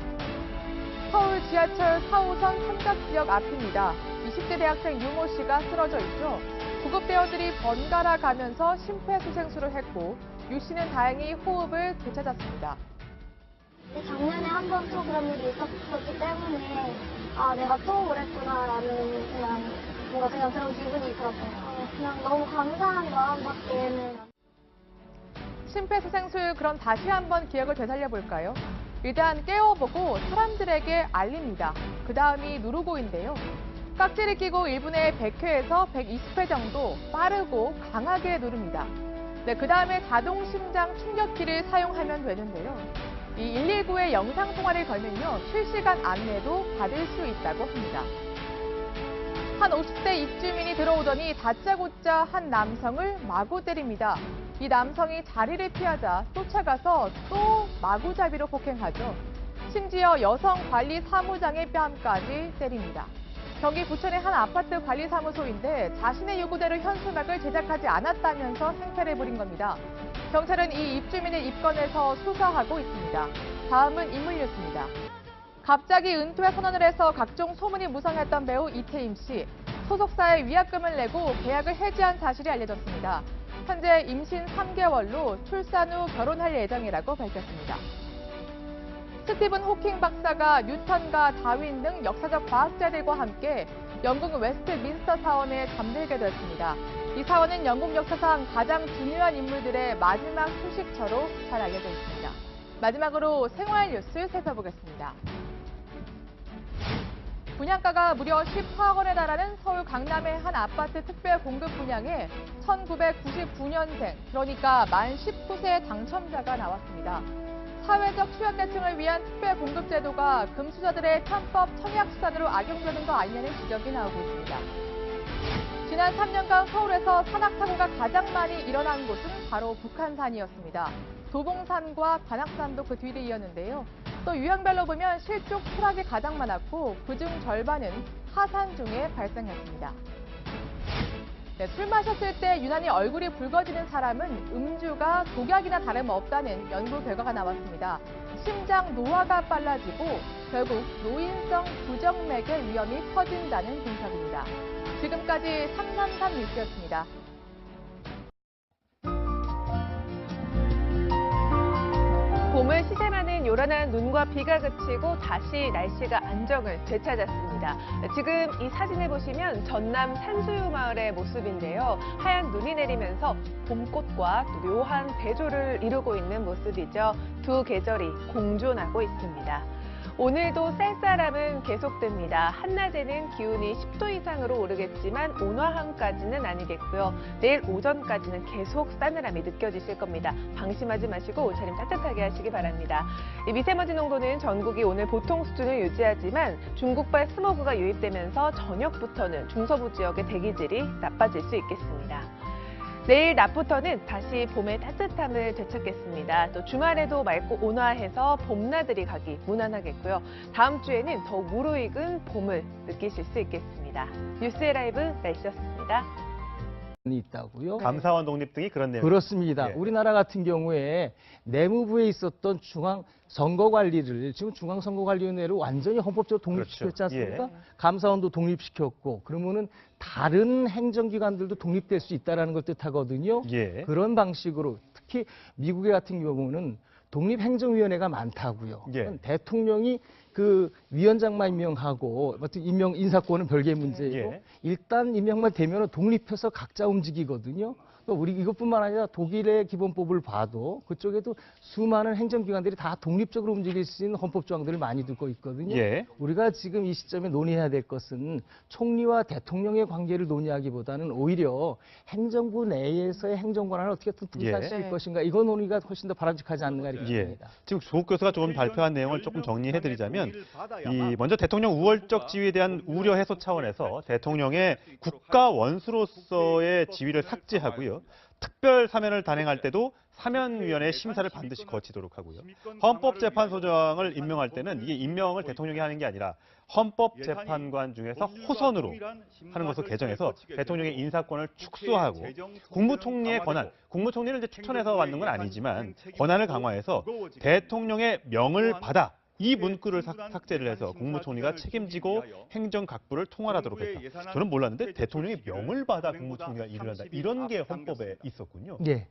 서울 지하철 4호선 삼각지역 앞입니다. 20대 대학생 유모 씨가 쓰러져 있죠. 구급대원들이 번갈아 가면서 심폐소생술을 했고 유 씨는 다행히 호흡을 되찾았습니다. 작년에 한 번 또 그런 일이 있었기 때문에 내가 또 그랬구나라는 그냥 그런 기분이 들었어요. 그냥 너무 감사한 마음밖에는. 심폐소생술 그럼 다시 한번 기억을 되살려 볼까요? 일단 깨워보고 사람들에게 알립니다. 그 다음이 누르고인데요. 깍지를 끼고 1분에 100회에서 120회 정도 빠르고 강하게 누릅니다. 네, 그 다음에 자동 심장 충격기를 사용하면 되는데요. 이 119에 영상 통화를 걸면요, 실시간 안내도 받을 수 있다고 합니다. 한 50대 입주민이 들어오더니 다짜고짜 한 남성을 마구 때립니다. 이 남성이 자리를 피하자 쫓아가서 또 마구잡이로 폭행하죠. 심지어 여성 관리 사무장의 뺨까지 때립니다. 경기 부천의 한 아파트 관리사무소인데 자신의 요구대로 현수막을 제작하지 않았다면서 행패를 부린 겁니다. 경찰은 이 입주민을 입건해서 수사하고 있습니다. 다음은 인물뉴스입니다. 갑자기 은퇴 선언을 해서 각종 소문이 무성했던 배우 이태임 씨. 소속사에 위약금을 내고 계약을 해지한 사실이 알려졌습니다. 현재 임신 3개월로 출산 후 결혼할 예정이라고 밝혔습니다. 스티븐 호킹 박사가 뉴턴과 다윈 등 역사적 과학자들과 함께 영국 웨스트민스터 사원에 잠들게 됐습니다. 이 사원은 영국 역사상 가장 중요한 인물들의 마지막 휴식처로 잘 알려져 있습니다. 마지막으로 생활 뉴스 살펴보겠습니다. 분양가가 무려 10억 원에 달하는 서울 강남의 한 아파트 특별 공급 분양에 1999년생, 그러니까 만 19세 당첨자가 나왔습니다. 사회적 취약계층을 위한 특별 공급 제도가 금수저들의 편법 청약 수단으로 악용되는 거 아니냐는 지적이 나오고 있습니다. 지난 3년간 서울에서 산악사고가 가장 많이 일어난 곳은 바로 북한산이었습니다. 도봉산과 관악산도 그 뒤를 이었는데요. 또 유형별로 보면 실족 추락이 가장 많았고 그중 절반은 하산 중에 발생했습니다. 네, 술 마셨을 때 유난히 얼굴이 붉어지는 사람은 음주가 독약이나 다름없다는 연구 결과가 나왔습니다. 심장 노화가 빨라지고 결국 노인성 부정맥의 위험이 커진다는 분석입니다. 지금까지 333 뉴스였습니다. 봄을 시샘하는 요란한 눈과 비가 그치고 다시 날씨가 안정을 되찾았습니다. 지금 이 사진을 보시면 전남 산수유 마을의 모습인데요. 하얀 눈이 내리면서 봄꽃과 또 묘한 대조를 이루고 있는 모습이죠. 두 계절이 공존하고 있습니다. 오늘도 쌀쌀함은 계속됩니다. 한낮에는 기온이 10도 이상으로 오르겠지만 온화함까지는 아니겠고요. 내일 오전까지는 계속 싸늘함이 느껴지실 겁니다. 방심하지 마시고 옷차림 따뜻하게 하시기 바랍니다. 미세먼지 농도는 전국이 오늘 보통 수준을 유지하지만 중국발 스모그가 유입되면서 저녁부터는 중서부 지역의 대기질이 나빠질 수 있겠습니다. 내일 낮부터는 다시 봄의 따뜻함을 되찾겠습니다. 또 주말에도 맑고 온화해서 봄나들이 가기 무난하겠고요. 다음 주에는 더욱 무르익은 봄을 느끼실 수 있겠습니다. 뉴스의 라이브 날씨였습니다. 있다고요? 감사원 독립 등이 그런 내용. 그렇습니다. 예. 우리나라 같은 경우에 내무부에 있었던 중앙선거관리를 지금 중앙선거관리위원회로 완전히 헌법적으로 독립시켰지 않습니까? 예. 감사원도 독립시켰고 그러면은 다른 행정기관들도 독립될 수 있다는 걸 뜻하거든요. 예. 그런 방식으로 특히 미국의 같은 경우는 독립행정위원회가 많다고요. 예. 대통령이 그 위원장만 임명하고 인사권은 별개의 문제이고 예. 일단 임명만 되면 독립해서 각자 움직이거든요. 우리 이것뿐만 아니라 독일의 기본법을 봐도 그쪽에도 수많은 행정기관들이 다 독립적으로 움직일 수 있는 헌법 조항들을 많이 두고 있거든요. 예. 우리가 지금 이 시점에 논의해야 될 것은 총리와 대통령의 관계를 논의하기보다는 오히려 행정부 내에서의 행정권한을 어떻게 분산할 예. 수 있을 것인가. 이건 논의가 훨씬 더 바람직하지 않는가 이렇게 봅니다. 지금 조국 교수가 조금 발표한 내용을 조금 정리해드리자면 먼저 대통령 우월적 지위에 대한 우려 해소 차원에서 대통령의 국가 원수로서의 지위를 삭제하고요. 특별 사면을 단행할 때도 사면위원회 심사를 반드시 거치도록 하고요. 헌법재판소장을 임명할 때는 이게 임명을 대통령이 하는 게 아니라 헌법재판관 중에서 호선으로 하는 것으로 개정해서 대통령의 인사권을 축소하고 국무총리의 권한, 국무총리를 이제 추천해서 받는 건 아니지만 권한을 강화해서 대통령의 명을 받아 이 문구를 삭제를 해서 국무총리가 책임지고 행정각부를 통할하도록 했다. 저는 몰랐는데 대통령이 명을 받아 국무총리가 일을 한다. 이런 게 헌법에 있었군요. 네.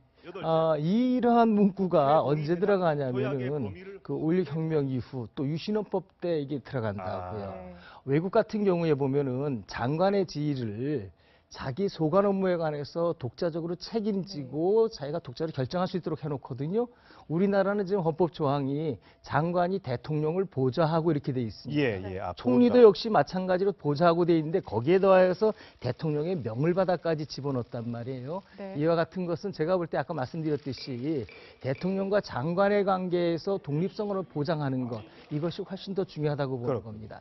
이러한 문구가 언제 들어가냐면은 그 5.16 혁명 이후 또 유신헌법 때 이게 들어간다고요. 외국 같은 경우에 보면은 장관의 지위를 자기 소관 업무에 관해서 독자적으로 책임지고 자기가 독자로 결정할 수 있도록 해놓거든요. 우리나라는 지금 헌법 조항이 장관이 대통령을 보좌하고 이렇게 돼 있습니다. 총리도 역시 마찬가지로 보좌하고 돼 있는데 거기에 더해서 대통령의 명을 받아까지 집어넣었단 말이에요. 이와 같은 것은 제가 볼 때 아까 말씀드렸듯이 대통령과 장관의 관계에서 독립성을 보장하는 것, 이것이 훨씬 더 중요하다고 보는 겁니다.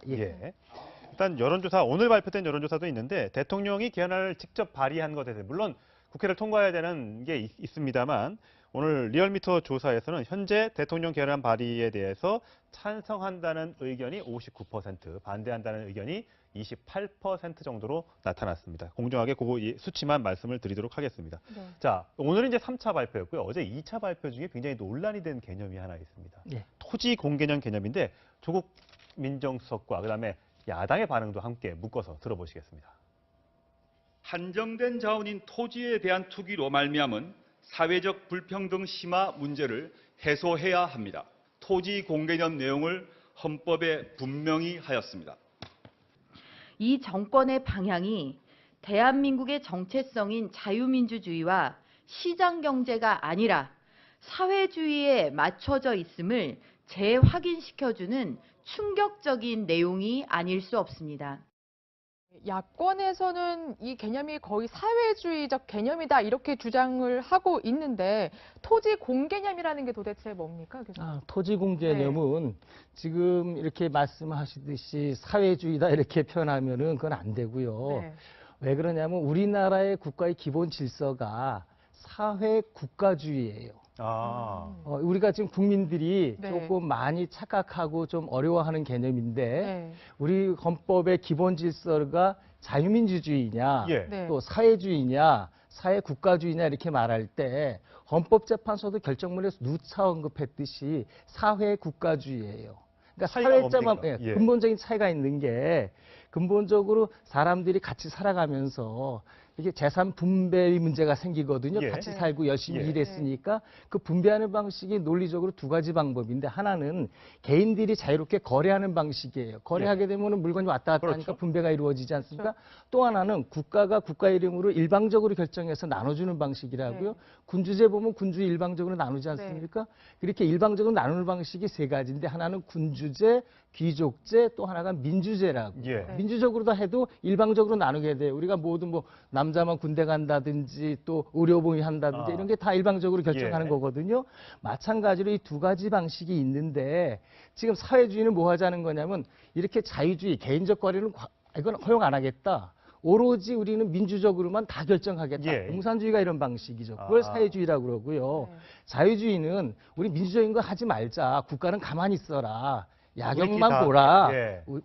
일단 여론조사, 오늘 발표된 여론조사도 있는데 대통령이 개헌안을 직접 발의한 것에 대해서 물론 국회를 통과해야 되는 게 있습니다만 오늘 리얼미터 조사에서는 현재 대통령 개헌안 발의에 대해서 찬성한다는 의견이 59%, 반대한다는 의견이 28% 정도로 나타났습니다. 공정하게 그 수치만 말씀을 드리도록 하겠습니다. 자, 오늘은 이제 3차 발표였고요. 어제 2차 발표 중에 굉장히 논란이 된 개념이 하나 있습니다. 토지 공개념 개념인데 조국 민정수석과 그다음에 야당의 반응도 함께 묶어서 들어보시겠습니다. 한정된 자원인 토지에 대한 투기로 말미암은 사회적 불평등 심화 문제를 해소해야 합니다. 토지 공개념 내용을 헌법에 분명히 하였습니다. 이 정권의 방향이 대한민국의 정체성인 자유민주주의와 시장경제가 아니라 사회주의에 맞춰져 있음을 재확인시켜주는 충격적인 내용이 아닐 수 없습니다. 야권에서는 이 개념이 거의 사회주의적 개념이다 이렇게 주장을 하고 있는데 토지 공개념이라는 게 도대체 뭡니까? 토지 공개념은 지금 이렇게 말씀하시듯이 사회주의다 이렇게 표현하면은 그건 안 되고요. 왜 그러냐면 우리나라의 국가의 기본 질서가 사회 국가주의예요. 우리가 지금 국민들이 조금 많이 착각하고 좀 어려워하는 개념인데 우리 헌법의 기본 질서가 자유민주주의냐 또 사회주의냐 사회국가주의냐 이렇게 말할 때 헌법재판소도 결정문에서 누차 언급했듯이 사회국가주의예요. 그러니까 사회자만 근본적인 차이가 있는 게 근본적으로 사람들이 같이 살아가면서 이게 재산 분배의 문제가 생기거든요. 같이 살고 열심히 일했으니까 그 분배하는 방식이 논리적으로 두 가지 방법인데 하나는 개인들이 자유롭게 거래하는 방식이에요. 거래하게 되면 물건이 왔다 갔다 하니까 분배가 이루어지지 않습니까? 또 하나는 국가가 국가 이름으로 일방적으로 결정해서 나눠주는 방식이라고요. 군주제 보면 군주 일방적으로 나누지 않습니까? 그렇게 일방적으로 나누는 방식이 세 가지인데 하나는 군주제, 귀족제, 또 하나가 민주제라고. 민주적으로 다 해도 일방적으로 나누게 돼요. 우리가 모두 뭐 남자만 군대 간다든지 또 의료보험 한다든지 이런 게 다 일방적으로 결정하는 거거든요. 마찬가지로 이 두 가지 방식이 있는데 지금 사회주의는 뭐 하자는 거냐면 이렇게 자유주의, 개인적 거래는 이건 허용 안 하겠다. 오로지 우리는 민주적으로만 다 결정하겠다. 공산주의가 이런 방식이죠. 그걸 사회주의라고 그러고요. 자유주의는 우리 민주적인 거 하지 말자. 국가는 가만히 있어라. 야경만 보라.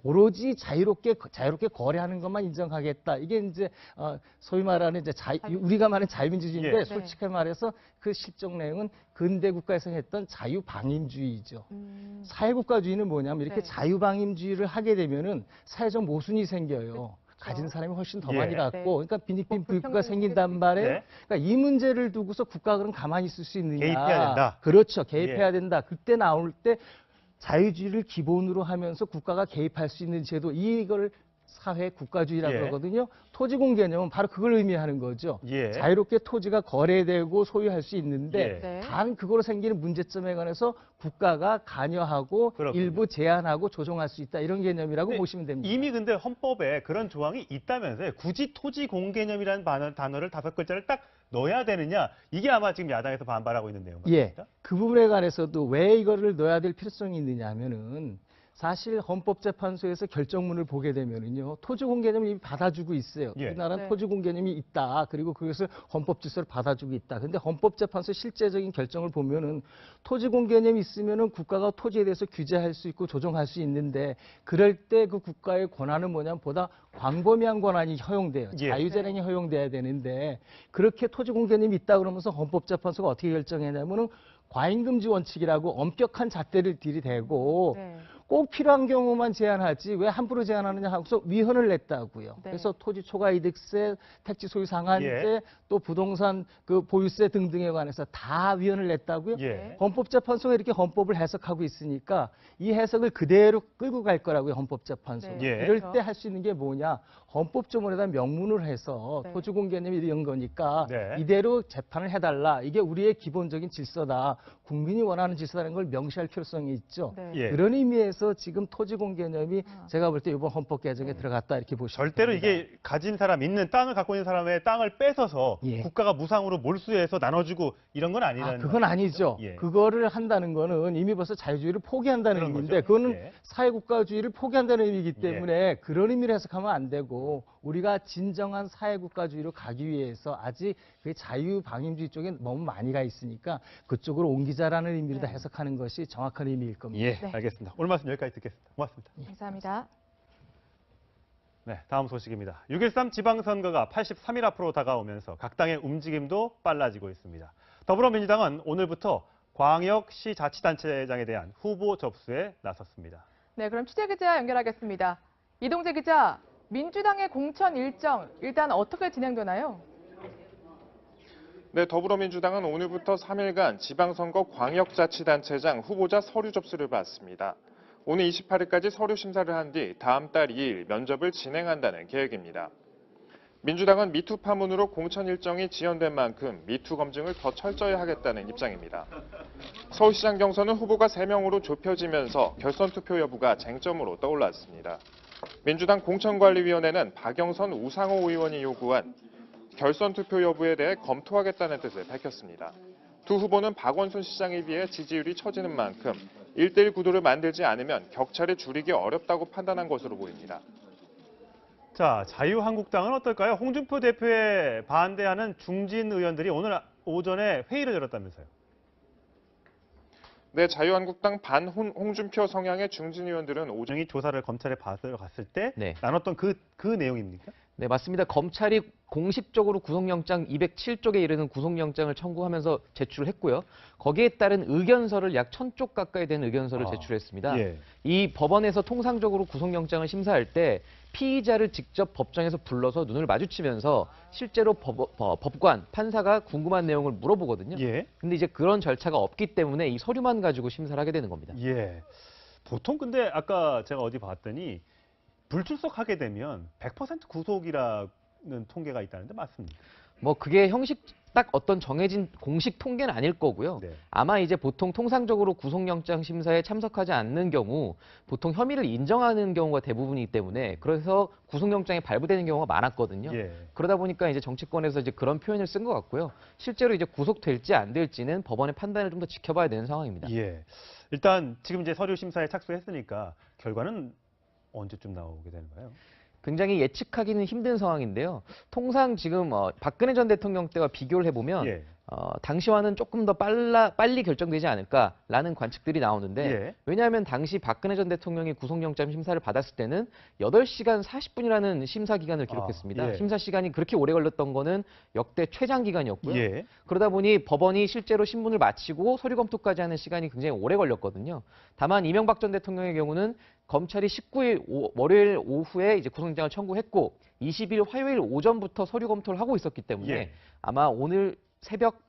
오로지 자유롭게 거래하는 것만 인정하겠다. 이게 이제 소위 말하는 이제 우리가 말하는 자유민주주의인데 솔직히 말해서 그 실적 내용은 근대 국가에서 했던 자유방임주의죠. 사회국가주의는 뭐냐면 이렇게 자유방임주의를 하게 되면은 사회적 모순이 생겨요. 가진 사람이 훨씬 더 많이 갖고, 그러니까 빈익빈 부익부가 생긴단 말이에요. 그러니까 이 문제를 두고서 국가가 그럼 가만히 있을 수 있느냐? 개입해야 된다. 그렇죠. 개입해야 된다. 그때 나올 때 자유주의를 기본으로 하면서 국가가 개입할 수 있는 제도, 이걸 사회 국가주의라고 그러거든요. 토지공 개념은 바로 그걸 의미하는 거죠. 자유롭게 토지가 거래되고 소유할 수 있는데 단 그거로 생기는 문제점에 관해서 국가가 관여하고 일부 제한하고 조정할 수 있다. 이런 개념이라고 보시면 됩니다. 이미 근데 헌법에 그런 조항이 있다면서요. 굳이 토지공 개념이라는 단어를 5글자를 딱 넣어야 되느냐. 이게 아마 지금 야당에서 반발하고 있는 내용 같습니다. 그 부분에 관해서도 왜 이거를 넣어야 될 필요성이 있느냐 하면은 사실 헌법재판소에서 결정문을 보게 되면은요, 토지공 개념을 이미 받아주고 있어요. 우리나라는 토지공 개념이 있다. 그리고 그것을 헌법질서를 받아주고 있다. 근데 헌법재판소 실제적인 결정을 보면은 토지공 개념이 있으면은 국가가 토지에 대해서 규제할 수 있고 조정할 수 있는데 그럴 때 그 국가의 권한은 뭐냐면 보다 광범위한 권한이 허용돼요. 자유재량이 허용돼야 되는데 그렇게 토지공 개념이 있다 그러면서 헌법재판소가 어떻게 결정했냐면은 과잉금지 원칙이라고 엄격한 잣대를 들이대고 꼭 필요한 경우만 제한하지 왜 함부로 제한하느냐 하고서 위헌을 냈다고요. 네. 그래서 토지 초과이득세, 택지 소유 상한제, 예. 또 부동산 그 보유세 등등에 관해서 다 위헌을 냈다고요. 예. 헌법재판소가 이렇게 헌법을 해석하고 있으니까 이 해석을 그대로 끌고 갈 거라고요. 헌법재판소가. 네. 예. 이럴 때 할 수 있는 게 뭐냐. 헌법조문에다 명문을 해서 네. 토지공개념이 이런 거니까 네. 이대로 재판을 해달라. 이게 우리의 기본적인 질서다. 국민이 원하는 질서라는 걸 명시할 필요성이 있죠. 네. 예. 그런 의미에서 지금 토지공개념이 제가 볼 때 이번 헌법 개정에 들어갔다 이렇게 보시면 절대로 됩니다. 이게 가진 사람, 있는 땅을 갖고 있는 사람의 땅을 뺏어서 예. 국가가 무상으로 몰수해서 나눠주고 이런 건 아니라는 그건 아니죠. 예. 그거를 한다는 거는 이미 벌써 자유주의를 포기한다는 그런 의미인데 거죠. 그거는 예. 사회국가주의를 포기한다는 의미이기 때문에 그런 의미로 해석하면 안 되고 우리가 진정한 사회국가주의로 가기 위해서 아직 그 자유방임주의 쪽에 너무 많이 가 있으니까 그쪽으로 옮기자라는 의미로 다 해석하는 것이 정확한 의미일 겁니다. 예, 네. 알겠습니다. 오늘 말씀 여기까지 듣겠습니다. 고맙습니다. 감사합니다. 네, 다음 소식입니다. 6.13 지방선거가 83일 앞으로 다가오면서 각 당의 움직임도 빨라지고 있습니다. 더불어민주당은 오늘부터 광역시자치단체장에 대한 후보 접수에 나섰습니다. 네, 그럼 취재기자 연결하겠습니다. 이동재 기자, 민주당의 공천 일정 일단 어떻게 진행되나요? 네, 더불어민주당은 오늘부터 3일간 지방선거 광역자치단체장 후보자 서류 접수를 받습니다. 오늘 28일까지 서류 심사를 한 뒤 다음 달 2일 면접을 진행한다는 계획입니다. 민주당은 미투 파문으로 공천 일정이 지연된 만큼 미투 검증을 더 철저히 하겠다는 입장입니다. 서울시장 경선은 후보가 3명으로 좁혀지면서 결선 투표 여부가 쟁점으로 떠올랐습니다. 민주당 공천관리위원회는 박영선 우상호 의원이 요구한 결선 투표 여부에 대해 검토하겠다는 뜻을 밝혔습니다. 두 후보는 박원순 시장에 비해 지지율이 처지는 만큼 1대1 구도를 만들지 않으면 격차를 줄이기 어렵다고 판단한 것으로 보입니다. 자, 자유한국당은 어떨까요? 홍준표 대표에 반대하는 중진 의원들이 오늘 오전에 회의를 열었다면서요. 네, 자유한국당 홍준표 성향의 중진 의원들은 오전 조사를 검찰에 받으러 갔을 때 네. 나눴던 그 내용입니까? 네, 맞습니다. 검찰이 공식적으로 구속영장 207쪽에 이르는 구속영장을 청구하면서 제출했고요. 거기에 따른 의견서를 약 1000쪽 가까이 되는 의견서를 제출했습니다. 예. 이 법원에서 통상적으로 구속영장을 심사할 때 피의자를 직접 법정에서 불러서 눈을 마주치면서 실제로 법관, 판사가 궁금한 내용을 물어보거든요. 예. 근데 이제 그런 절차가 없기 때문에 이 서류만 가지고 심사를 하게 되는 겁니다. 예. 보통 근데 아까 제가 어디 봤더니 불출석하게 되면 100% 구속이라는 통계가 있다는데 맞습니까? 뭐 그게 형식 딱 어떤 정해진 공식 통계는 아닐 거고요. 네. 아마 이제 보통 통상적으로 구속영장 심사에 참석하지 않는 경우 보통 혐의를 인정하는 경우가 대부분이기 때문에 그래서 구속영장이 발부되는 경우가 많았거든요. 예. 그러다 보니까 이제 정치권에서 이제 그런 표현을 쓴 것 같고요. 실제로 이제 구속될지 안 될지는 법원의 판단을 좀 더 지켜봐야 되는 상황입니다. 예. 일단 지금 이제 서류 심사에 착수했으니까 결과는 언제쯤 나오게 되는 거예요? 굉장히 예측하기는 힘든 상황인데요. 통상 지금 박근혜 전 대통령 때와 비교를 해보면 예. 당시와는 조금 더 빨리 결정되지 않을까라는 관측들이 나오는데 예. 왜냐하면 당시 박근혜 전 대통령이 구속영장 심사를 받았을 때는 8시간 40분이라는 심사 기간을 기록했습니다. 예. 심사 시간이 그렇게 오래 걸렸던 거는 역대 최장 기간이었고요. 예. 그러다 보니 법원이 실제로 신문을 마치고 서류 검토까지 하는 시간이 굉장히 오래 걸렸거든요. 다만 이명박 전 대통령의 경우는 검찰이 19일 월요일 오후에 이제 구속영장을 청구했고 20일 화요일 오전부터 서류 검토를 하고 있었기 때문에 예. 아마 오늘 새벽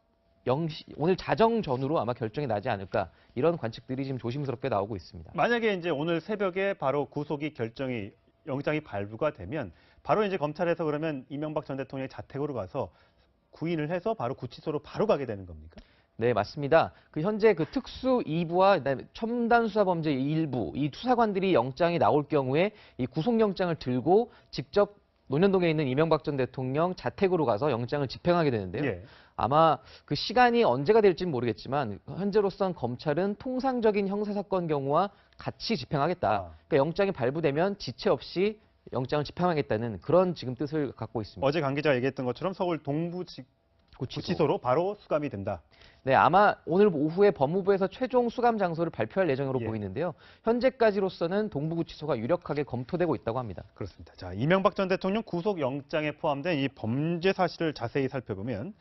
0시, 오늘 자정 전후로 아마 결정이 나지 않을까 이런 관측들이 지금 조심스럽게 나오고 있습니다. 만약에 이제 오늘 새벽에 바로 구속이 영장이 발부가 되면 바로 이제 검찰에서 그러면 이명박 전 대통령의 자택으로 가서 구인을 해서 바로 구치소로 바로 가게 되는 겁니까? 네, 맞습니다. 현재 특수 2부와 그다음에 첨단 수사 범죄 1부 이 수사관들이 영장이 나올 경우에 이 구속영장을 들고 직접 논현동에 있는 이명박 전 대통령 자택으로 가서 영장을 집행하게 되는데요. 예. 아마 그 시간이 언제가 될지는 모르겠지만 현재로선 검찰은 통상적인 형사사건 경우와 같이 집행하겠다. 그러니까 영장이 발부되면 지체 없이 영장을 집행하겠다는 그런 지금 뜻을 갖고 있습니다. 어제 강 기자가 얘기했던 것처럼 서울 동부 구치소로 바로 수감이 된다. 네, 아마 오늘 오후에 법무부에서 최종 수감 장소를 발표할 예정으로 보이는데요. 현재까지로서는 동부구치소가 유력하게 검토되고 있다고 합니다. 그렇습니다. 자, 이명박 전 대통령 구속영장에 포함된 이 범죄 사실을 자세히 살펴보면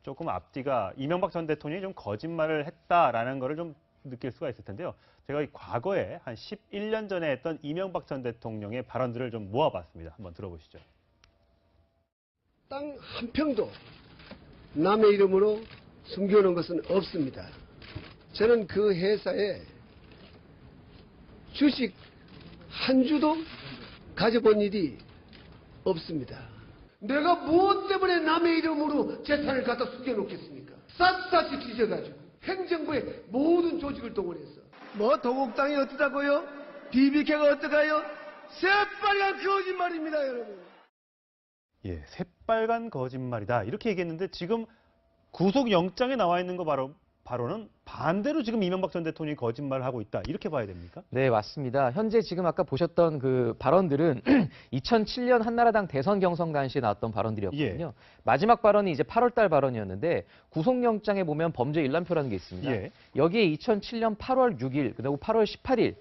조금 앞뒤가 이명박 전 대통령이 좀 거짓말을 했다라는 거를 좀 느낄 수가 있을 텐데요. 제가 이 과거에 한 11년 전에 했던 이명박 전 대통령의 발언들을 좀 모아봤습니다. 한번 들어보시죠. 땅 한 평도 남의 이름으로 숨겨놓은 것은 없습니다. 저는 그 회사에 주식 한 주도 가져본 일이 없습니다. 내가 무엇 때문에 남의 이름으로 재산을 갖다 숨겨놓겠습니까? 샅샅이 뒤져가지고 행정부의 모든 조직을 동원해서 뭐 도곡당이 어떠다고요? BBK가 어떠가요? 새빨간 거짓말입니다, 여러분. 예, 새빨간 거짓말이다. 이렇게 얘기했는데 지금 구속영장에 나와 있는 거 바로는 반대로 지금 이명박 전 대통령이 거짓말을 하고 있다. 이렇게 봐야 됩니까? 네, 맞습니다. 현재 지금 아까 보셨던 그 발언들은 2007년 한나라당 대선 경선 당시에 나왔던 발언들이었거든요. 마지막 발언이 이제 8월 달 발언이었는데 구속영장에 보면 범죄 일람표라는 게 있습니다. 여기에 2007년 8월 6일 그리고 8월 18일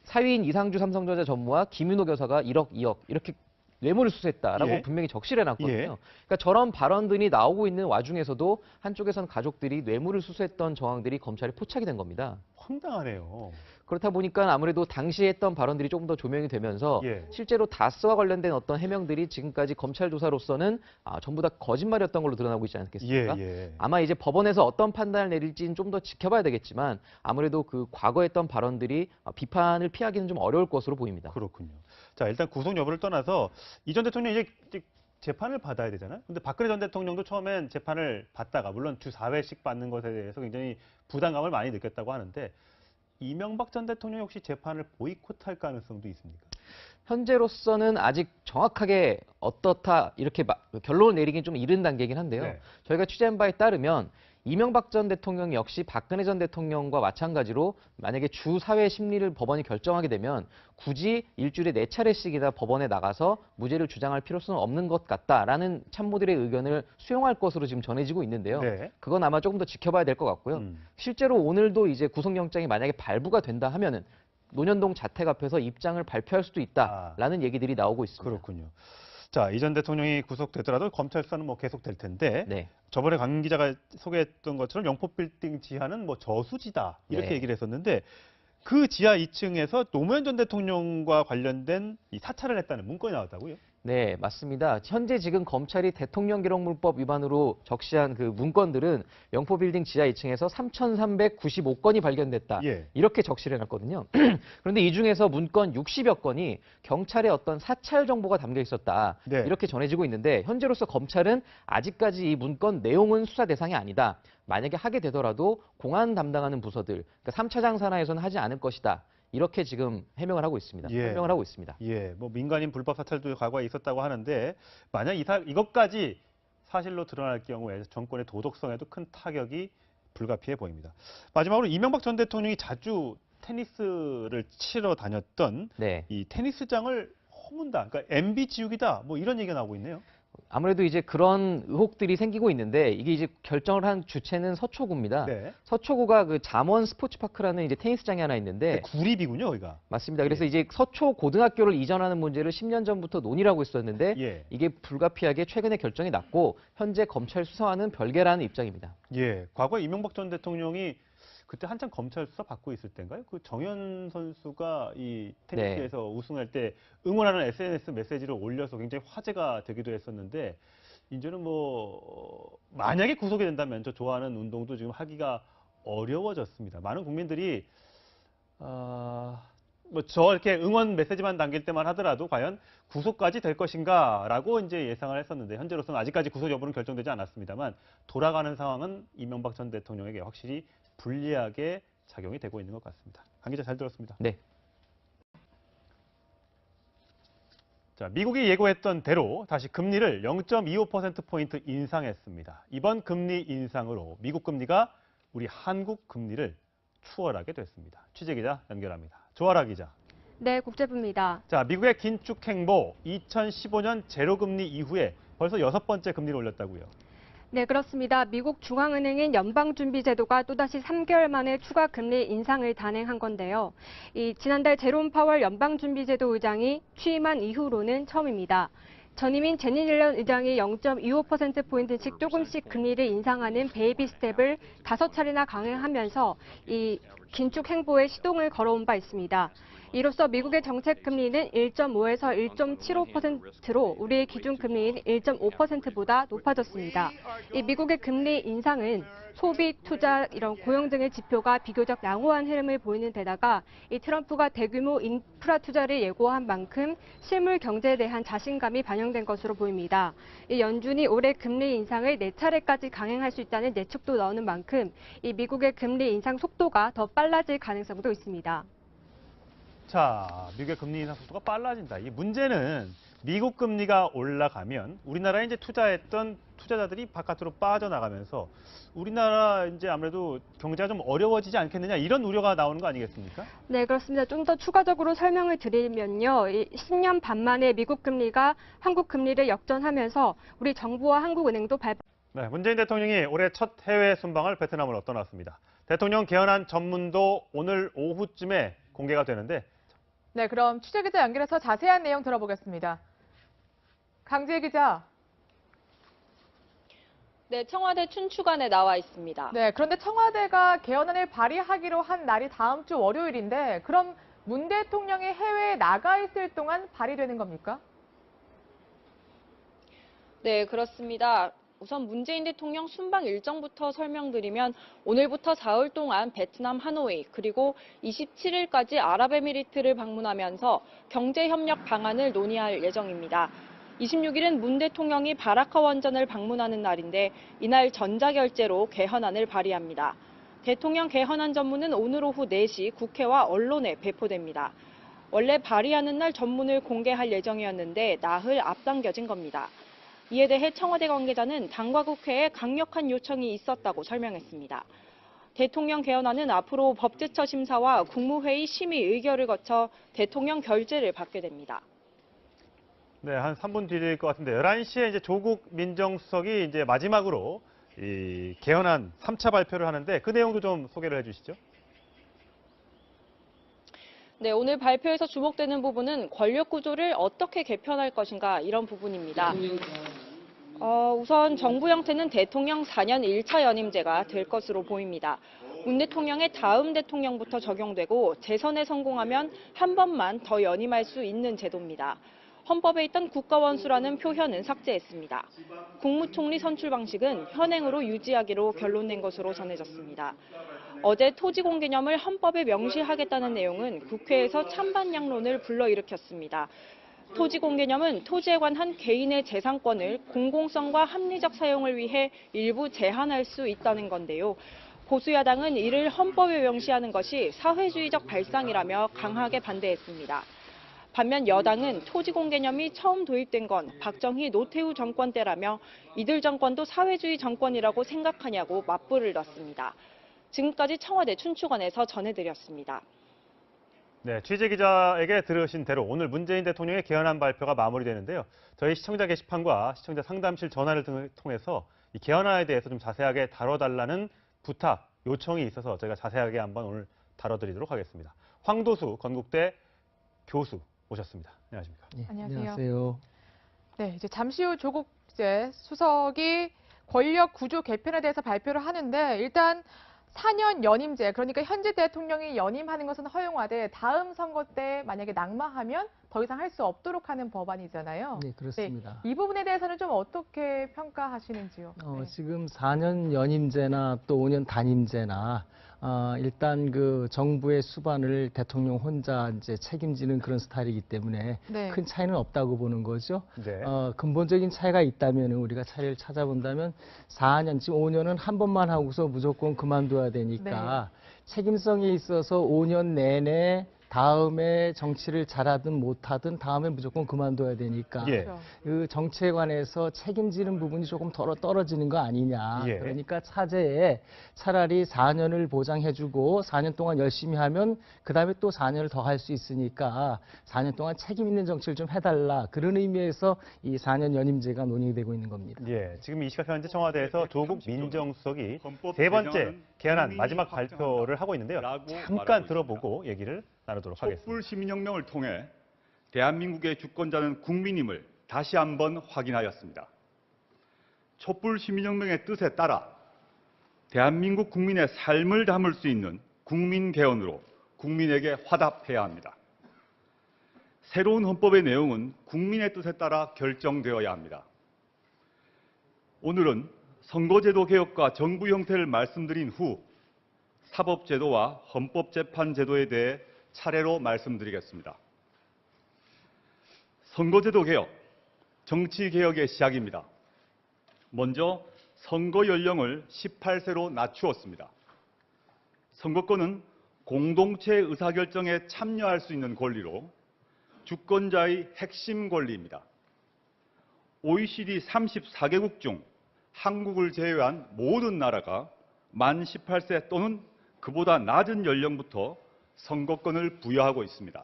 사위인 이상주 삼성전자 전무와 김윤호 교사가 1억, 2억 이렇게 뇌물을 수수했다라고 분명히 적시해놨거든요. 그러니까 저런 발언들이 나오고 있는 와중에서도 한쪽에서는 가족들이 뇌물을 수수했던 정황들이 검찰에 포착이 된 겁니다. 황당하네요. 그렇다 보니까 아무래도 당시에 했던 발언들이 조금 더 조명이 되면서 실제로 다스와 관련된 어떤 해명들이 지금까지 검찰 조사로서는 전부 다 거짓말이었던 걸로 드러나고 있지 않겠습니까? 아마 이제 법원에서 어떤 판단을 내릴지는 좀 더 지켜봐야 되겠지만 아무래도 그 과거에 했던 발언들이 비판을 피하기는 좀 어려울 것으로 보입니다. 그렇군요. 자, 일단 구속 여부를 떠나서 이 전 대통령이 이제 재판을 받아야 되잖아요. 근데 박근혜 전 대통령도 처음엔 재판을 받다가 물론 주 4회씩 받는 것에 대해서 굉장히 부담감을 많이 느꼈다고 하는데 이명박 전 대통령이 혹시 재판을 보이콧할 가능성도 있습니까? 현재로서는 아직 정확하게 어떻다 이렇게 결론을 내리긴 좀 이른 단계이긴 한데요. 저희가 취재한 바에 따르면 이명박 전 대통령 역시 박근혜 전 대통령과 마찬가지로 만약에 주 4회 심리를 법원이 결정하게 되면 굳이 일주일에 4차례씩이나 법원에 나가서 무죄를 주장할 필요성은 없는 것 같다라는 참모들의 의견을 수용할 것으로 지금 전해지고 있는데요. 그건 아마 조금 더 지켜봐야 될 것 같고요. 실제로 오늘도 이제 구속영장이 만약에 발부가 된다 하면은 논현동 자택 앞에서 입장을 발표할 수도 있다라는 얘기들이 나오고 있습니다. 그렇군요. 자, 이 전 대통령이 구속되더라도 검찰 수사는 뭐 계속될 텐데 저번에 강 기자가 소개했던 것처럼 영포빌딩 지하는 뭐 저수지다 이렇게 얘기를 했었는데 그 지하 2층에서 노무현 전 대통령과 관련된 이 사찰을 했다는 문건이 나왔다고요? 네, 맞습니다. 현재 지금 검찰이 대통령기록물법 위반으로 적시한 그 문건들은 영포빌딩 지하 2층에서 3,395건이 발견됐다. 이렇게 적시를 해놨거든요. 그런데 이 중에서 문건 60여 건이 경찰의 어떤 사찰 정보가 담겨 있었다. 이렇게 전해지고 있는데 현재로서 검찰은 아직까지 이 문건 내용은 수사 대상이 아니다. 만약에 하게 되더라도 공안 담당하는 부서들, 그러니까 3차장 산하에서는 하지 않을 것이다. 이렇게 지금 해명을 하고 있습니다. 설명을 하고 있습니다. 뭐 민간인 불법 사찰도 과거에 있었다고 하는데 만약 이것까지 사실로 드러날 경우에 정권의 도덕성에도 큰 타격이 불가피해 보입니다. 마지막으로 이명박 전 대통령이 자주 테니스를 치러 다녔던 이 테니스장을 허문다. 그러니까 MB 지우기다. 뭐 이런 얘기가 나오고 있네요. 아무래도 이제 그런 의혹들이 생기고 있는데 이게 이제 결정을 한 주체는 서초구입니다. 서초구가 그 잠원 스포츠파크라는 이제 테니스장이 하나 있는데 구립이군요, 여기가. 맞습니다. 그래서 이제 서초 고등학교를 이전하는 문제를 10년 전부터 논의를 하고 있었는데 이게 불가피하게 최근에 결정이 났고 현재 검찰 수사와는 별개라는 입장입니다. 과거에 이명박 전 대통령이 그때 한참 검찰 수사 받고 있을 때인가요? 그 정현 선수가 이 테니스에서 우승할 때 응원하는 SNS 메시지를 올려서 굉장히 화제가 되기도 했었는데 이제는 뭐 만약에 구속이 된다면 저 좋아하는 운동도 지금 하기가 어려워졌습니다. 많은 국민들이 뭐 저렇게 응원 메시지만 남길 때만 하더라도 과연 구속까지 될 것인가라고 이제 예상을 했었는데 현재로서는 아직까지 구속 여부는 결정되지 않았습니다만 돌아가는 상황은 이명박 전 대통령에게 확실히 불리하게 작용이 되고 있는 것 같습니다. 강 기자 잘 들었습니다. 네. 자, 미국이 예고했던 대로 다시 금리를 0.25%포인트 인상했습니다. 이번 금리 인상으로 미국 금리가 우리 한국 금리를 추월하게 됐습니다. 취재기자 연결합니다. 조아라 기자. 네, 국제부입니다. 자, 미국의 긴축 행보 2015년 제로금리 이후에 벌써 6번째 금리를 올렸다고요. 네, 그렇습니다. 미국 중앙은행인 연방준비제도가 또다시 3개월 만에 추가 금리 인상을 단행한 건데요. 지난달 제롬 파월 연방준비제도 의장이 취임한 이후로는 처음입니다. 전임인 제닛 옐런 의장이 0.25%포인트씩 조금씩 금리를 인상하는 베이비 스텝을 5차례나 강행하면서 이 긴축 행보에 시동을 걸어온 바 있습니다. 이로써 미국의 정책 금리는 1.5에서 1.75%로 우리의 기준 금리인 1.5%보다 높아졌습니다. 이 미국의 금리 인상은 소비, 투자, 이런 고용 등의 지표가 비교적 양호한 흐름을 보이는 데다가 이 트럼프가 대규모 인프라 투자를 예고한 만큼 실물 경제에 대한 자신감이 반영된 것으로 보입니다. 이 연준이 올해 금리 인상을 4차례까지 강행할 수 있다는 예측도 나오는 만큼 이 미국의 금리 인상 속도가 더 빨라질 가능성도 있습니다. 자, 미국의 금리 인상 속도가 빨라진다. 이 문제는 미국 금리가 올라가면 우리나라에 이제 투자했던 투자자들이 바깥으로 빠져나가면서 우리나라 이제 아무래도 경제가 좀 어려워지지 않겠느냐 이런 우려가 나오는 거 아니겠습니까? 네, 그렇습니다. 좀 더 추가적으로 설명을 드리면요. 이 10년 반 만에 미국 금리가 한국 금리를 역전하면서 우리 정부와 한국은행도 네, 문재인 대통령이 올해 첫 해외 순방을 베트남으로 떠났습니다. 대통령 개헌안 전문도 오늘 오후쯤에 공개가 되는데 네, 그럼 취재기자 연결해서 자세한 내용 들어보겠습니다. 강지혜 기자. 네, 청와대 춘추관에 나와 있습니다. 네, 그런데 청와대가 개헌안을 발의하기로 한 날이 다음 주 월요일인데 그럼 문 대통령이 해외에 나가 있을 동안 발의되는 겁니까? 네, 그렇습니다. 우선 문재인 대통령 순방 일정부터 설명드리면 오늘부터 사흘 동안 베트남 하노이 그리고 27일까지 아랍에미리트를 방문하면서 경제협력 방안을 논의할 예정입니다. 26일은 문 대통령이 바라카 원전을 방문하는 날인데 이날 전자결제로 개헌안을 발의합니다. 대통령 개헌안 전문은 오늘 오후 4시 국회와 언론에 배포됩니다. 원래 발의하는 날 전문을 공개할 예정이었는데 나흘 앞당겨진 겁니다. 이에 대해 청와대 관계자는 당과 국회에 강력한 요청이 있었다고 설명했습니다. 대통령 개헌안은 앞으로 법제처 심사와 국무회의 심의 의결을 거쳐 대통령 결재를 받게 됩니다. 네, 한 3분 뒤일 것 같은데 11시에 이제 조국 민정수석이 이제 마지막으로 이 개헌안 3차 발표를 하는데 그 내용도 좀 소개를 해주시죠. 네, 오늘 발표에서 주목되는 부분은 권력 구조를 어떻게 개편할 것인가 이런 부분입니다. 우선 정부 형태는 대통령 4년 1차 연임제가 될 것으로 보입니다. 문 대통령의 다음 대통령부터 적용되고 재선에 성공하면 한 번만 더 연임할 수 있는 제도입니다. 헌법에 있던 국가원수라는 표현은 삭제했습니다. 국무총리 선출 방식은 현행으로 유지하기로 결론낸 것으로 전해졌습니다. 어제 토지공 개념을 헌법에 명시하겠다는 내용은 국회에서 찬반 양론을 불러일으켰습니다. 토지공 개념은 토지에 관한 개인의 재산권을 공공성과 합리적 사용을 위해 일부 제한할 수 있다는 건데요. 보수야당은 이를 헌법에 명시하는 것이 사회주의적 발상이라며 강하게 반대했습니다. 반면 여당은 토지공 개념이 처음 도입된 건 박정희, 노태우 정권 때라며 이들 정권도 사회주의 정권이라고 생각하냐고 맞불을 놨습니다. 지금까지 청와대 춘추관에서 전해드렸습니다. 네, 취재기자에게 들으신 대로 오늘 문재인 대통령의 개헌안 발표가 마무리되는데요. 저희 시청자 게시판과 시청자 상담실 전화를 통해서 이 개헌안에 대해서 좀 자세하게 다뤄달라는 부탁, 요청이 있어서 저희가 자세하게 한번 오늘 다뤄드리도록 하겠습니다. 황도수 건국대 교수 오셨습니다. 안녕하십니까? 네, 안녕하세요. 안녕하세요. 네, 이제 잠시 후 조국 수석이 권력 구조 개편에 대해서 발표를 하는데 일단 4년 연임제, 그러니까 현재 대통령이 연임하는 것은 허용하되 다음 선거 때 만약에 낙마하면 더 이상 할 수 없도록 하는 법안이잖아요. 네, 그렇습니다. 네, 이 부분에 대해서는 좀 어떻게 평가하시는지요? 네. 지금 4년 연임제나 또 5년 단임제나 일단 그 정부의 수반을 대통령 혼자 이제 책임지는 그런 스타일이기 때문에 네. 큰 차이는 없다고 보는 거죠. 네. 근본적인 차이가 있다면 우리가 차이를 찾아본다면 4년, 지금 5년은 한 번만 하고서 무조건 그만둬야 되니까 책임성에 있어서 5년 내내 다음에 정치를 잘하든 못하든 다음에 무조건 그만둬야 되니까 그 정치에 관해서 책임지는 부분이 조금 떨어지는 거 아니냐. 그러니까 차제에 차라리 4년을 보장해주고 4년 동안 열심히 하면 그다음에 또 4년을 더 할 수 있으니까 4년 동안 책임 있는 정치를 좀 해달라. 그런 의미에서 이 4년 연임제가 논의되고 있는 겁니다. 예, 지금 이 시각 현재 청와대에서 조국 민정수석이 세 번째 개헌안 마지막 발표를 하고 있는데요. 잠깐 들어보고 얘기를 나누도록 하겠습니다. 촛불 시민혁명을 통해 대한민국의 주권자는 국민임을 다시 한번 확인하였습니다. 촛불 시민혁명의 뜻에 따라 대한민국 국민의 삶을 담을 수 있는 국민개헌으로 국민에게 화답해야 합니다. 새로운 헌법의 내용은 국민의 뜻에 따라 결정되어야 합니다. 오늘은 선거제도 개혁과 정부 형태를 말씀드린 후 사법제도와 헌법재판제도에 대해 차례로 말씀드리겠습니다. 선거제도 개혁, 정치개혁의 시작입니다. 먼저 선거 연령을 18세로 낮추었습니다. 선거권은 공동체 의사결정에 참여할 수 있는 권리로 주권자의 핵심 권리입니다. OECD 34개국 중 한국을 제외한 모든 나라가 만 18세 또는 그보다 낮은 연령부터 선거권을 부여하고 있습니다.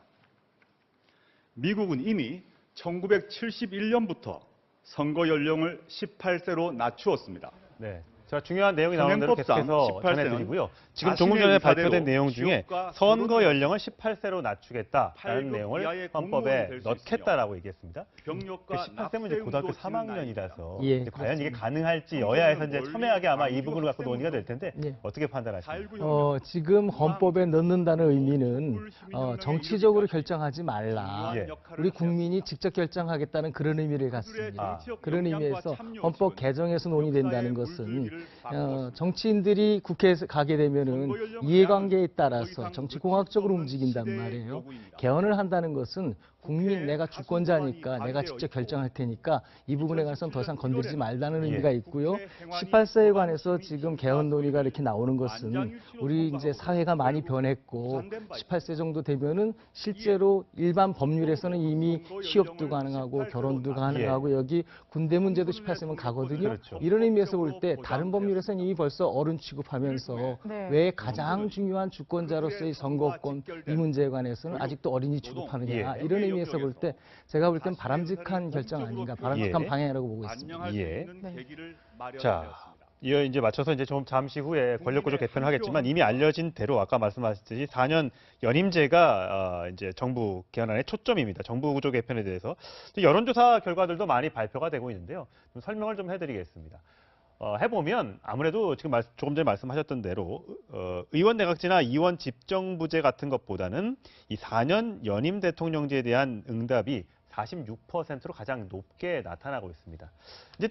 미국은 이미 1971년부터 선거 연령을 18세로 낮추었습니다. 네. 자, 중요한 내용이 나오는 대로 현행법상 계속해서 18세는 전해드리고요. 지금 자신의 조금 전에 의사대로 발표된 내용 중에 지역과 선거 서로를 연령을 18세로 낮추겠다라는 8급 내용을 이하의 헌법에 공무원이 될수 넣겠다라고 얘기했습니다. 병력과 18세면 이제 고등학교 3학년이라서 예, 이제 과연 이게 그렇습니다. 가능할지 여야에서 이제 첨예하게 아마 이 부분을 갖고 논의가 될 텐데 예. 어떻게 판단하십니까? 지금 헌법에 넣는다는 의미는 정치적으로 결정하지 말라. 예. 우리 국민이 직접 결정하겠다는 그런 의미를 갖습니다. 그런 의미에서 헌법 개정에서 논의된다는 것은 정치인들이 국회에 가게 되면은 이해관계에 따라서 정치공학적으로 움직인단 말이에요. 개헌을 한다는 것은 국민, 내가 주권자니까 내가 직접 결정할 테니까 이 부분에 관해서는 더 이상 건드리지 말라는 의미가 있고요. 18세에 관해서 지금 개헌 논의가 이렇게 나오는 것은 우리 이제 사회가 많이 변했고 18세 정도 되면은 실제로 일반 법률에서는 이미 취업도 가능하고 결혼도 가능하고 여기 군대 문제도 18세면 가거든요. 이런 의미에서 볼 때 다른 법률에서는 이미 벌써 어른 취급하면서 왜 가장 중요한 주권자로서의 선거권 이 문제에 관해서는 아직도 어린이 취급하느냐 이런 의미에서 볼 때 제가 볼 땐 바람직한 결정 아닌가, 바람직한 방향이라고 보고 있습니다. 예. 자, 이어 이제 맞춰서 이제 좀 잠시 후에 권력구조 개편을 하겠지만 이미 알려진 대로 아까 말씀하셨듯이 4년 연임제가 이제 정부 개헌안의 초점입니다. 정부 구조 개편에 대해서 여론조사 결과들도 많이 발표가 되고 있는데요. 좀 설명을 좀 해드리겠습니다. 해보면 아무래도 지금 조금 전에 말씀하셨던 대로 의원 내각제나 의원 집정부제 같은 것보다는 이 4년 연임 대통령제에 대한 응답이 46%로 가장 높게 나타나고 있습니다.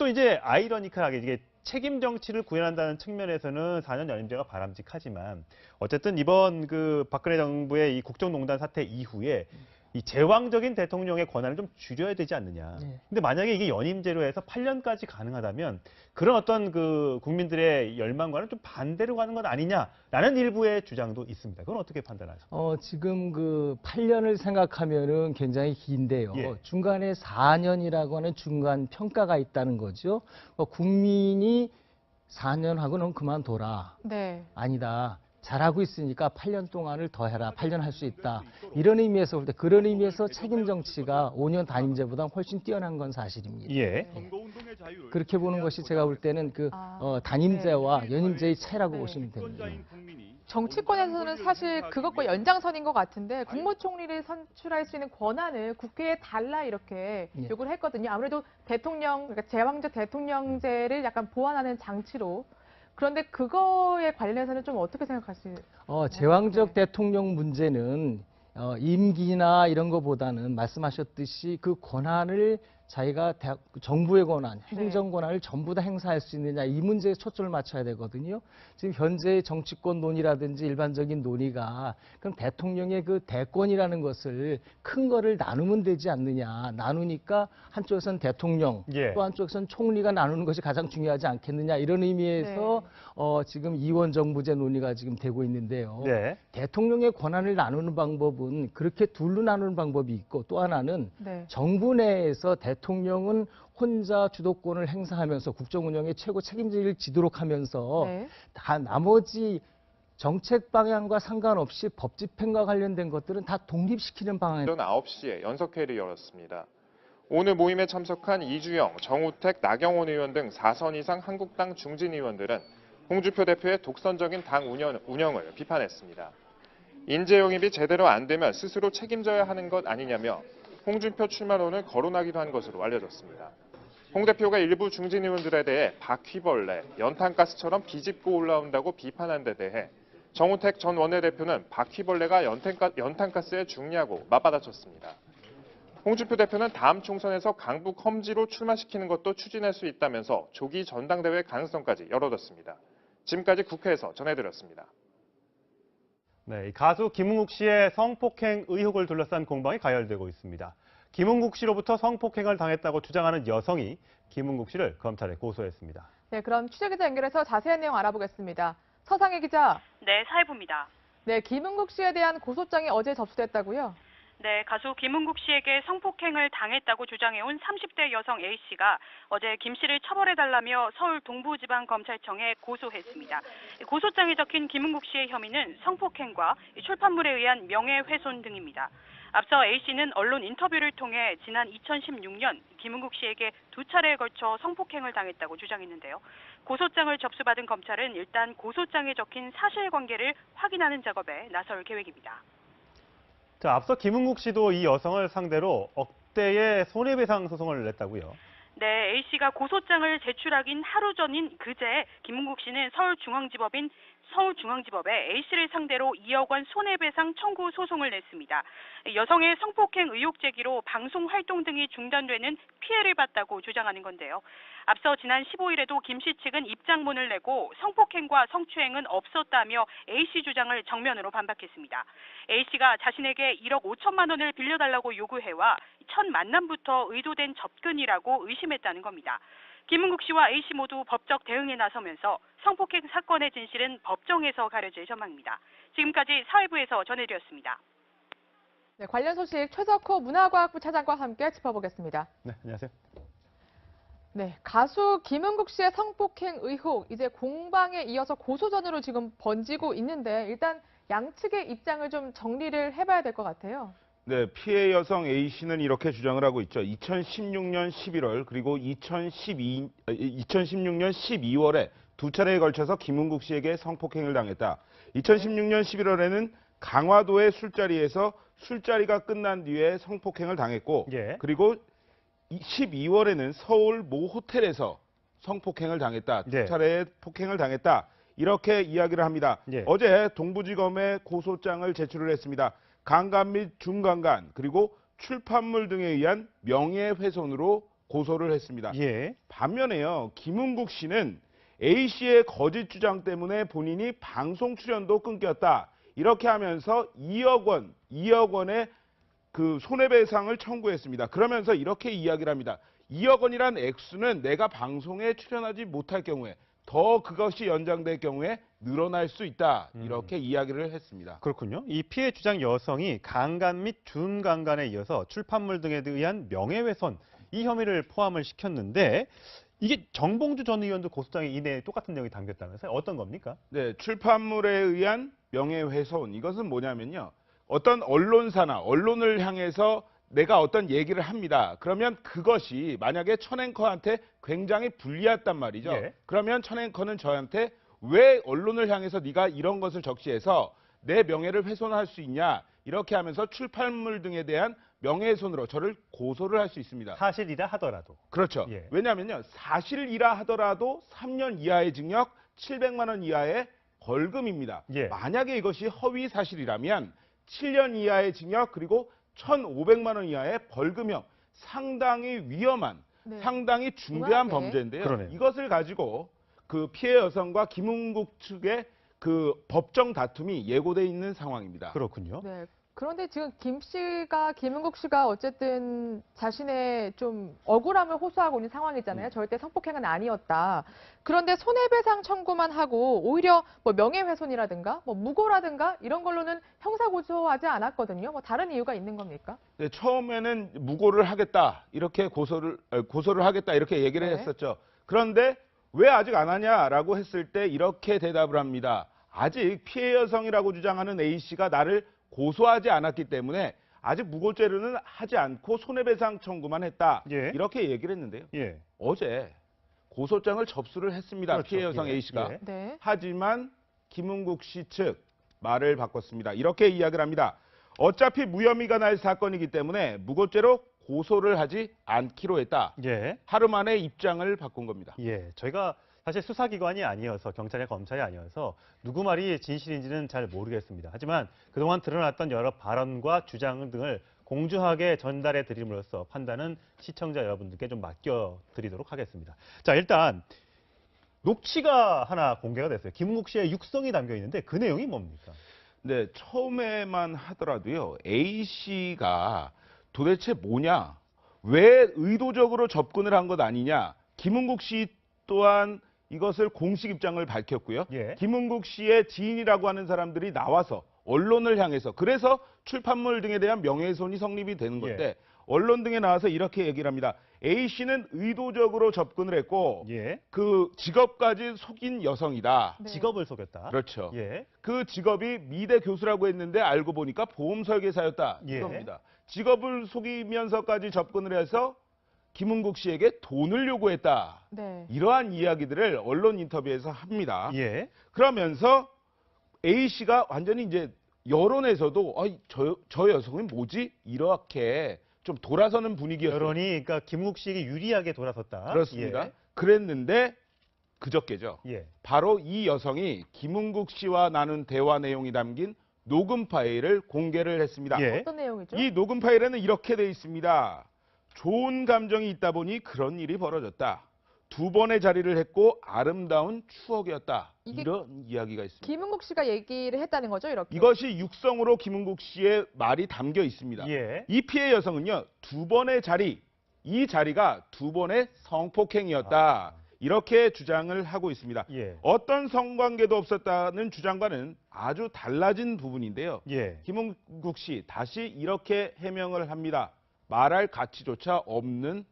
이제 아이러니컬하게 이게 책임 정치를 구현한다는 측면에서는 4년 연임제가 바람직하지만 어쨌든 이번 그 박근혜 정부의 이 국정농단 사태 이후에 이 제왕적인 대통령의 권한을 좀 줄여야 되지 않느냐. 근데 만약에 이게 연임제로 해서 8년까지 가능하다면 그런 어떤 그 국민들의 열망과는 좀 반대로 가는 것 아니냐라는 일부의 주장도 있습니다. 그건 어떻게 판단하십니까? 지금 그 8년을 생각하면은 굉장히 긴데요. 중간에 4년이라고 하는 중간 평가가 있다는 거죠. 국민이 4년 하고는 그만둬라. 네. 아니다. 잘하고 있으니까 8년 동안을 더 해라. 8년 할 수 있다. 이런 의미에서 볼 때 그런 의미에서 책임 정치가 5년 단임제보다 훨씬 뛰어난 건 사실입니다. 그렇게 보는 것이 제가 볼 때는 그 단임제와 연임제의 차이라고 보시면 됩니다. 정치권에서는 사실 그것과 연장선인 것 같은데 국무총리를 선출할 수 있는 권한을 국회에 달라 이렇게 요구를 했거든요. 아무래도 대통령, 그러니까 제왕적 대통령제를 약간 보완하는 장치로. 그런데 그거에 관련해서는 좀 어떻게 생각하세요? 제왕적 대통령 문제는 임기나 이런 것보다는 말씀하셨듯이 그 권한을 자기가 정부의 권한, 행정 권한을 전부 다 행사할 수 있느냐 이 문제에 초점을 맞춰야 되거든요. 지금 현재 정치권 논의라든지 일반적인 논의가 그럼 대통령의 그 대권이라는 것을 큰 거를 나누면 되지 않느냐. 나누니까 한쪽에서는 대통령 또 한쪽에서는 총리가 나누는 것이 가장 중요하지 않겠느냐 이런 의미에서 지금 이원 정부제 논의가 지금 되고 있는데요. 대통령의 권한을 나누는 방법은 그렇게 둘로 나누는 방법이 있고 또 하나는 정부 내에서 대통령은 혼자 주도권을 행사하면서 국정 운영의 최고 책임지를 지도록 하면서 다 나머지 정책 방향과 상관없이 법 집행과 관련된 것들은 다 독립시키는 방향입니다. 오전 9시에 연석회의를 열었습니다. 오늘 모임에 참석한 이주영, 정우택, 나경원 의원 등 4선 이상 한국당 중진 의원들은 홍준표 대표의 독선적인 당 운영을 비판했습니다. 인재 영입이 제대로 안 되면 스스로 책임져야 하는 것 아니냐며 홍준표 출마론을 거론하기도 한 것으로 알려졌습니다. 홍 대표가 일부 중진 의원들에 대해 바퀴벌레, 연탄가스처럼 비집고 올라온다고 비판한 데 대해 정우택 전 원내대표는 바퀴벌레가 연탄가스에 죽냐고 맞받아쳤습니다. 홍준표 대표는 다음 총선에서 강북 험지로 출마시키는 것도 추진할 수 있다면서 조기 전당대회 가능성까지 열어뒀습니다. 지금까지 국회에서 전해드렸습니다. 네, 가수 김은국 씨의 성폭행 의혹을 둘러싼 공방이 가열되고 있습니다. 김은국 씨로부터 성폭행을 당했다고 주장하는 여성이 김은국 씨를 검찰에 고소했습니다. 네, 그럼 취재기자 연결해서 자세한 내용 알아보겠습니다. 서상희 기자. 네, 사회부입니다. 네, 김은국 씨에 대한 고소장이 어제 접수됐다고요? 네, 가수 김은국 씨에게 성폭행을 당했다고 주장해온 30대 여성 A씨가 어제 김 씨를 처벌해달라며 서울 동부지방검찰청에 고소했습니다. 고소장에 적힌 김은국 씨의 혐의는 성폭행과 출판물에 의한 명예훼손 등입니다. 앞서 A씨는 언론 인터뷰를 통해 지난 2016년 김은국 씨에게 2차례에 걸쳐 성폭행을 당했다고 주장했는데요. 고소장을 접수받은 검찰은 일단 고소장에 적힌 사실관계를 확인하는 작업에 나설 계획입니다. 자, 앞서 김은국 씨도 이 여성을 상대로 억대의 손해배상 소송을 냈다고요? 네, A씨가 고소장을 제출하긴 하루 전인 그제 김은국 씨는 서울중앙지법에 A씨를 상대로 2억 원 손해배상 청구 소송을 냈습니다. 여성의 성폭행 의혹 제기로 방송 활동 등이 중단되는 피해를 봤다고 주장하는 건데요. 앞서 지난 15일에도 김 씨 측은 입장문을 내고 성폭행과 성추행은 없었다며 A씨 주장을 정면으로 반박했습니다. A씨가 자신에게 1억 5천만 원을 빌려달라고 요구해와 첫 만남부터 의도된 접근이라고 의심했다는 겁니다. 김은국 씨와 A씨 모두 법적 대응에 나서면서 성폭행 사건의 진실은 법정에서 가려질 전망입니다. 지금까지 사회부에서 전해드렸습니다. 네, 관련 소식 최석호 문화과학부 차장과 함께 짚어보겠습니다. 네, 안녕하세요. 네, 가수 김은국 씨의 성폭행 의혹 이제 공방에 이어서 고소전으로 지금 번지고 있는데 일단 양측의 입장을 좀 정리를 해봐야 될 것 같아요. 네, 피해 여성 A씨는 이렇게 주장을 하고 있죠. 2016년 11월 그리고 2016년 12월에 2차례에 걸쳐서 김은국 씨에게 성폭행을 당했다. 2016년 11월에는 강화도의 술자리에서 술자리가 끝난 뒤에 성폭행을 당했고 그리고 12월에는 서울 모 호텔에서 성폭행을 당했다. 2차례의 폭행을 당했다. 이렇게 이야기를 합니다. 어제 동부지검에 고소장을 제출을 했습니다. 강간 및 준강간 그리고 출판물 등에 의한 명예훼손으로 고소를 했습니다. 반면에요. 김은국 씨는 A씨의 거짓 주장 때문에 본인이 방송 출연도 끊겼다. 이렇게 하면서 2억 원의 그 손해배상을 청구했습니다. 그러면서 이렇게 이야기를 합니다. 2억 원이란 액수는 내가 방송에 출연하지 못할 경우에 더 그것이 연장될 경우에 늘어날 수 있다. 이렇게 이야기를 했습니다. 그렇군요. 이 피해 주장 여성이 강간 및 준강간에 이어서 출판물 등에 의한 명예훼손 이 혐의를 포함을 시켰는데 이게 정봉주 전 의원도 고소장에 이내 똑같은 내용이 담겼다면서요? 어떤 겁니까? 네, 출판물에 의한 명예훼손 이것은 뭐냐면요. 어떤 언론사나 언론을 향해서 내가 어떤 얘기를 합니다. 그러면 그것이 만약에 천 앵커한테 굉장히 불리했단 말이죠. 그러면 천 앵커는 저한테 왜 언론을 향해서 네가 이런 것을 적시해서 내 명예를 훼손할 수 있냐 이렇게 하면서 출판물 등에 대한 명예훼손으로 저를 고소를 할 수 있습니다. 사실이라 하더라도. 그렇죠. 왜냐하면요. 사실이라 하더라도 3년 이하의 징역 700만 원 이하의 벌금입니다. 만약에 이것이 허위 사실이라면 7년 이하의 징역 그리고 1,500만 원 이하의 벌금형 상당히 위험한 상당히 중대한 범죄인데요. 이것을 가지고 그 피해 여성과 김은국 측의 그 법정 다툼이 예고돼 있는 상황입니다. 그렇군요. 네. 그런데 지금 김은국 씨가 어쨌든 자신의 좀 억울함을 호소하고 있는 상황이잖아요. 절대 성폭행은 아니었다. 그런데 손해배상 청구만 하고 오히려 뭐 명예훼손이라든가 뭐 무고라든가 이런 걸로는 형사 고소하지 않았거든요. 뭐 다른 이유가 있는 겁니까? 네, 처음에는 무고를 하겠다 이렇게 고소를 하겠다 이렇게 얘기를 했었죠. 그런데 왜 아직 안 하냐라고 했을 때 이렇게 대답을 합니다. 아직 피해 여성이라고 주장하는 A씨가 나를 고소하지 않았기 때문에 아직 무고죄로는 하지 않고 손해배상 청구만 했다. 이렇게 얘기를 했는데요. 어제 고소장을 접수를 했습니다. 피해 여성 A씨가. 하지만 김은국 씨 측 말을 바꿨습니다. 이렇게 이야기를 합니다. 어차피 무혐의가 날 사건이기 때문에 무고죄로 고소를 하지 않기로 했다. 예. 하루 만에 입장을 바꾼 겁니다. 예, 저희가 사실 수사기관이 아니어서 경찰이나 검찰이 아니어서 누구 말이 진실인지는 잘 모르겠습니다. 하지만 그동안 드러났던 여러 발언과 주장 등을 공정하게 전달해 드림으로써 판단은 시청자 여러분들께 좀 맡겨드리도록 하겠습니다. 자, 일단 녹취가 하나 공개가 됐어요. 김웅국 씨의 육성이 담겨 있는데 그 내용이 뭡니까? 네, 처음에만 하더라도요. A씨가 도대체 뭐냐? 왜 의도적으로 접근을 한 것 아니냐? 김웅국 씨 또한 이것을 공식 입장을 밝혔고요. 예. 김웅국 씨의 지인이라고 하는 사람들이 나와서 언론을 향해서 그래서 출판물 등에 대한 명예훼손이 성립이 되는 건데 예. 언론 등에 나와서 이렇게 얘기를 합니다. A씨는 의도적으로 접근을 했고 예. 그 직업까지 속인 여성이다. 네. 직업을 속였다. 그렇죠. 예. 그 직업이 미대 교수라고 했는데 알고 보니까 보험 설계사였다. 예. 이겁니다. 직업을 속이면서까지 접근을 해서 김웅국 씨에게 돈을 요구했다. 네. 이러한 이야기들을 언론 인터뷰에서 합니다. 예. 그러면서 A씨가 완전히 이제 여론에서도 저 여성은 뭐지? 이렇게 좀 돌아서는 분위기였어요. 여론이 그러니까 김웅국 씨에게 유리하게 돌아섰다. 그렇습니다. 예. 그랬는데 그저께죠. 예. 바로 이 여성이 김웅국 씨와 나눈 대화 내용이 담긴 녹음 파일을 공개를 했습니다. 예. 어떤 내용이죠? 이 녹음 파일에는 이렇게 돼 있습니다. 좋은 감정이 있다 보니 그런 일이 벌어졌다. 2번의 자리를 했고 아름다운 추억이었다. 이게 이런 이야기가 있습니다. 김웅국 씨가 얘기를 했다는 거죠, 이렇게? 이것이 육성으로 김웅국 씨의 말이 담겨 있습니다. 예. 이 피해 여성은요. 2번의 자리, 이 자리가 2번의 성폭행이었다. 이렇게 주장을 하고 있습니다. 예. 어떤 성관계도 없었다는 주장과는 아주 달라진 부분인데요. 예. 김웅국 씨 다시 이렇게 해명을 합니다. 말할 가치조차 없는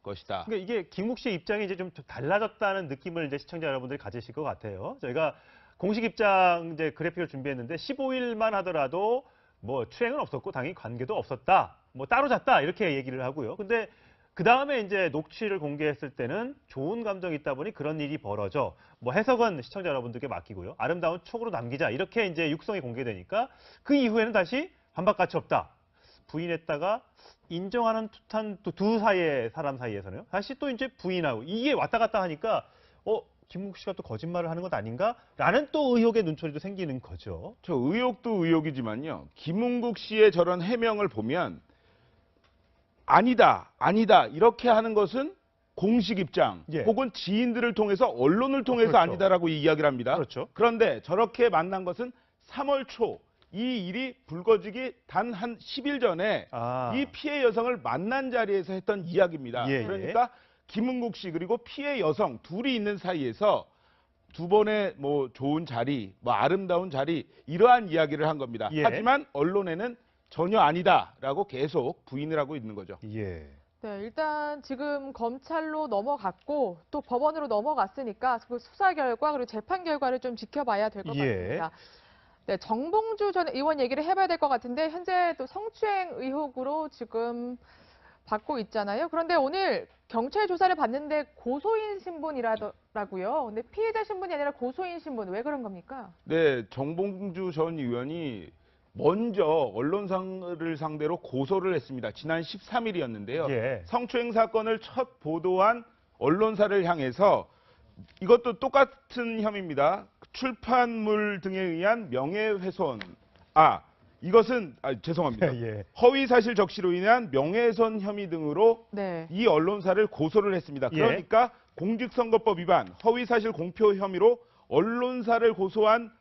것이다. 그러니까 이게 김웅국 씨의 입장이 이제 좀 달라졌다는 느낌을 이제 시청자 여러분들이 가지실 것 같아요. 저희가 공식 입장 이제 그래픽을 준비했는데 15일만 하더라도 뭐 추행은 없었고 당연히 관계도 없었다. 뭐 따로 잤다 이렇게 얘기를 하고요. 근데 그 다음에 이제 녹취를 공개했을 때는 좋은 감정이 있다 보니 그런 일이 벌어져. 뭐 해석은 시청자 여러분들께 맡기고요. 아름다운 촉으로 남기자. 이렇게 이제 육성이 공개되니까 그 이후에는 다시 반박가치 없다. 부인했다가 인정하는 듯한 두 사이의 사람 사이에서는 다시 또 이제 부인하고 이게 왔다 갔다 하니까 김웅국 씨가 또 거짓말을 하는 것 아닌가? 라는 또 의혹의 눈초리도 생기는 거죠. 저 의혹도 의혹이지만요. 김웅국 씨의 저런 해명을 보면 아니다, 아니다 이렇게 하는 것은 공식 입장 예. 혹은 지인들을 통해서 언론을 통해서 그렇죠. 아니다라고 이야기를 합니다. 그렇죠. 그런데 저렇게 만난 것은 3월 초 이 일이 불거지기 단 한 10일 전에 이 피해 여성을 만난 자리에서 했던 이야기입니다. 예, 그러니까 김웅국 씨 그리고 피해 여성 둘이 있는 사이에서 2번의 뭐 좋은 자리, 뭐 아름다운 자리 이러한 이야기를 한 겁니다. 예. 하지만 언론에는 전혀 아니다라고 계속 부인을 하고 있는 거죠. 예. 네, 일단 지금 검찰로 넘어갔고 또 법원으로 넘어갔으니까 그 수사 결과 그리고 재판 결과를 좀 지켜봐야 될 것 예. 같습니다. 네, 정봉주 전 의원 얘기를 해봐야 될 것 같은데 현재 또 성추행 의혹으로 지금 받고 있잖아요. 그런데 오늘 경찰 조사를 받는데 고소인 신분이라더라고요. 근데 피해자 신분이 아니라 고소인 신분 왜 그런 겁니까? 네, 정봉주 전 의원이 먼저 언론사를 상대로 고소를 했습니다. 지난 13일이었는데요. 예. 성추행 사건을 첫 보도한 언론사를 향해서 이것도 똑같은 혐의입니다. 출판물 등에 의한 명예훼손. 이것은 죄송합니다. 예. 허위사실 적시로 인한 명예훼손 혐의 등으로 네. 이 언론사를 고소를 했습니다. 예. 그러니까 공직선거법 위반, 허위사실 공표 혐의로 언론사를 고소한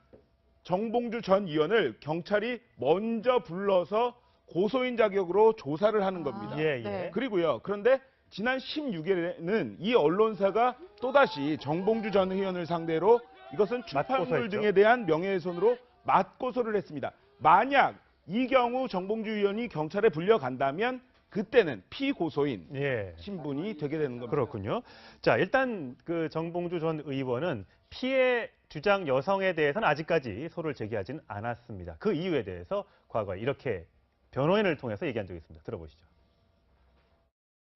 정봉주 전 의원을 경찰이 먼저 불러서 고소인 자격으로 조사를 하는 겁니다. 예, 예. 네. 그리고요. 그런데 지난 16일에는 이 언론사가 또다시 정봉주 전 의원을 상대로 이것은 출판물 맞고소했죠. 등에 대한 명예훼손으로 맞고소를 했습니다. 만약 이 경우 정봉주 의원이 경찰에 불려간다면 그때는 피고소인 예. 신분이 되게 되는 겁니다. 그렇군요. 자, 일단 그 정봉주 전 의원은 피해 주장 여성에 대해서는 아직까지 소를 제기하지는 않았습니다. 그 이유에 대해서 과거에 이렇게 변호인을 통해서 얘기한 적이 있습니다. 들어보시죠.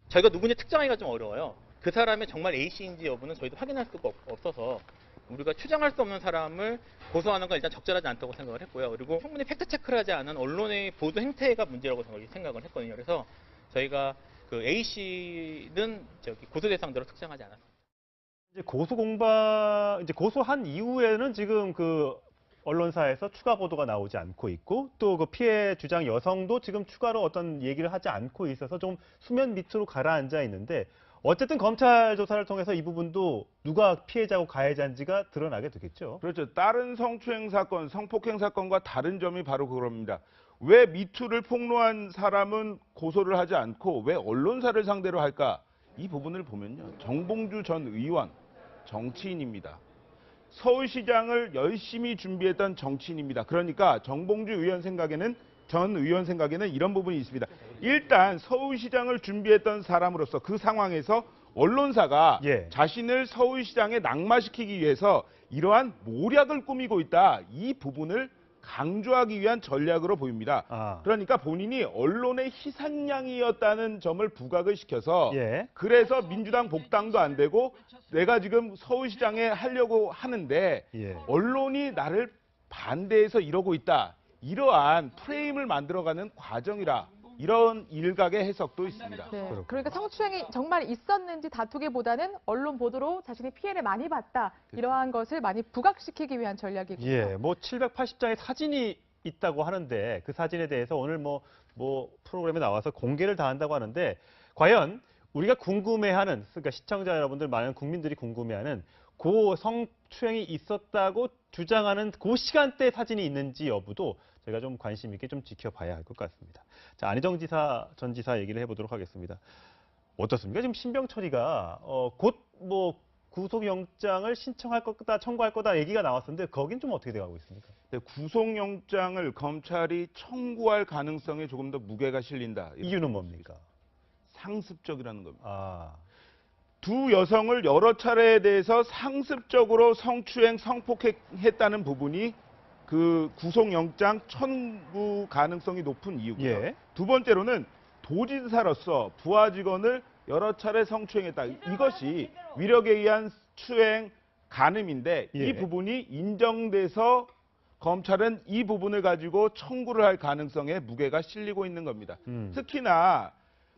저희가 누군지 특정하기가 좀 어려워요. 그 사람이 정말 A씨인지 여부는 저희도 확인할 수가 없어서 우리가 추정할 수 없는 사람을 고소하는 건 일단 적절하지 않다고 생각을 했고요. 그리고 충분히 팩트 체크를 하지 않은 언론의 보도 행태가 문제라고 생각을 했거든요. 그래서 저희가 그 A씨는 고소 대상자로 특정하지 않았습니다. 이제 고소한 이후에는 지금 그 언론사에서 추가 보도가 나오지 않고 있고 또 그 피해 주장 여성도 지금 추가로 어떤 얘기를 하지 않고 있어서 좀 수면 밑으로 가라앉아 있는데 어쨌든 검찰 조사를 통해서 이 부분도 누가 피해자고 가해자인지가 드러나게 되겠죠. 그렇죠. 다른 성추행 사건, 성폭행 사건과 다른 점이 바로 그겁니다. 왜 미투를 폭로한 사람은 고소를 하지 않고 왜 언론사를 상대로 할까? 이 부분을 보면요. 정봉주 전 의원, 정치인입니다. 서울시장을 열심히 준비했던 정치인입니다. 그러니까 정봉주 의원 전 의원 생각에는 이런 부분이 있습니다. 일단 서울시장을 준비했던 사람으로서 그 상황에서 언론사가 자신을 서울시장에 낙마시키기 위해서 이러한 모략을 꾸미고 있다. 이 부분을 강조하기 위한 전략으로 보입니다. 그러니까 본인이 언론의 희생양이었다는 점을 부각을 시켜서 그래서 민주당 복당도 안 되고 내가 지금 서울시장에 하려고 하는데 언론이 나를 반대해서 이러고 있다. 이러한 프레임을 만들어가는 과정이라 이런 일각의 해석도 있습니다. 네, 그러니까 성추행이 정말 있었는지 다투기보다는 언론 보도로 자신이 피해를 많이 봤다. 이러한 것을 많이 부각시키기 위한 전략이군요. 예, 뭐 780장의 사진이 있다고 하는데 그 사진에 대해서 오늘 뭐 프로그램에 나와서 공개를 다 한다고 하는데 과연 우리가 궁금해하는, 그러니까 시청자 여러분들 많은 국민들이 궁금해하는 그 성추행이 있었다고 주장하는 그 시간대 사진이 있는지 여부도 저희가 좀 관심 있게 좀 지켜봐야 할 것 같습니다. 자, 안희정 전 지사 얘기를 해보도록 하겠습니다. 어떻습니까? 지금 신병철이가 곧 뭐 구속영장을 신청할 거다, 청구할 거다 얘기가 나왔었는데 거긴 좀 어떻게 돼가고 있습니까? 네, 구속영장을 검찰이 청구할 가능성에 조금 더 무게가 실린다. 이유는 뭡니까? 상습적이라는 겁니다. 두 여성을 여러 차례에 대해서 상습적으로 성추행, 성폭행했다는 부분이 그 구속영장 청구 가능성이 높은 이유고요. 두 번째로는 도지사로서 부하 직원을 여러 차례 성추행했다. 이것이 위력에 의한 추행 간음인데 이 부분이 인정돼서 검찰은 이 부분을 가지고 청구를 할 가능성에 무게가 실리고 있는 겁니다. 특히나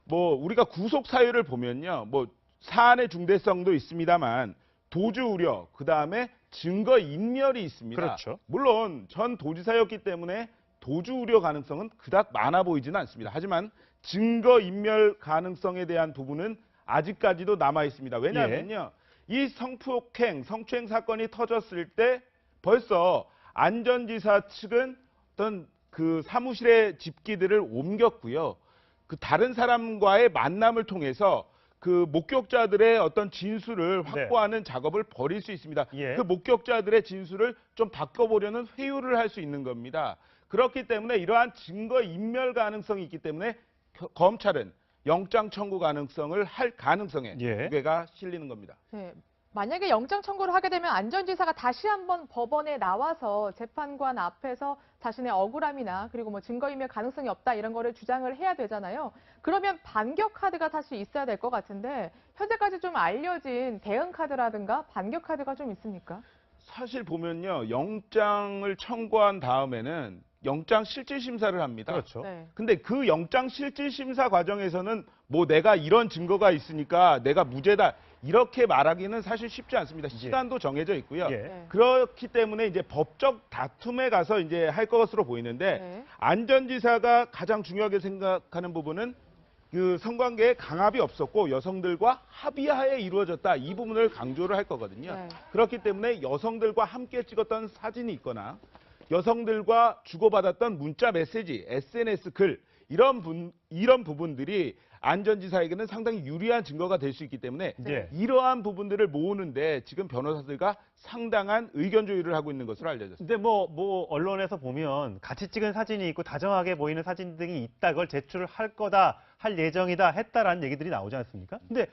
뭐 우리가 구속 사유를 보면요. 뭐 사안의 중대성도 있습니다만 도주 우려, 그다음에 증거 인멸이 있습니다. 그렇죠. 물론 전 도지사였기 때문에 도주 우려 가능성은 그닥 많아 보이지는 않습니다. 하지만 증거 인멸 가능성에 대한 부분은 아직까지도 남아 있습니다. 왜냐하면요. 이 성폭행, 성추행 사건이 터졌을 때 벌써 안 전 지사 측은 어떤 그 사무실의 집기들을 옮겼고요. 그 다른 사람과의 만남을 통해서 그 목격자들의 어떤 진술을 확보하는 작업을 벌일 수 있습니다. 그 목격자들의 진술을 좀 바꿔보려는 회유를 할 수 있는 겁니다. 그렇기 때문에 이러한 증거 인멸 가능성이 있기 때문에 검찰은 영장 청구 가능성을 할 가능성에 무게가 실리는 겁니다. 네. 만약에 영장 청구를 하게 되면 안 전 지사가 다시 한번 법원에 나와서 재판관 앞에서 자신의 억울함이나 그리고 뭐 증거인멸 가능성이 없다 이런 거를 주장을 해야 되잖아요. 그러면 반격 카드가 사실 있어야 될 것 같은데 현재까지 좀 알려진 대응 카드라든가 반격 카드가 좀 있습니까? 사실 보면요. 영장을 청구한 다음에는 영장 실질 심사를 합니다. 그렇죠. 근데 그 영장 실질 심사 과정에서는 뭐 내가 이런 증거가 있으니까 내가 무죄다. 이렇게 말하기는 사실 쉽지 않습니다. 시간도 정해져 있고요. 그렇기 때문에 이제 법적 다툼에 가서 이제 할 것으로 보이는데 안 전 지사가 가장 중요하게 생각하는 부분은 그 성관계에 강압이 없었고 여성들과 합의하에 이루어졌다. 이 부분을 강조를 할 거거든요. 그렇기 때문에 여성들과 함께 찍었던 사진이 있거나 여성들과 주고받았던 문자 메시지, SNS 글 이런 부분들이 안 전 지사에게는 상당히 유리한 증거가 될 수 있기 때문에 이러한 부분들을 모으는데 지금 변호사들과 상당한 의견 조율을 하고 있는 것으로 알려졌습니다. 근데 뭐 언론에서 보면 같이 찍은 사진이 있고 다정하게 보이는 사진 등이 있다. 그걸 제출을 할 거다, 할 예정이다, 했다라는 얘기들이 나오지 않습니까? 근데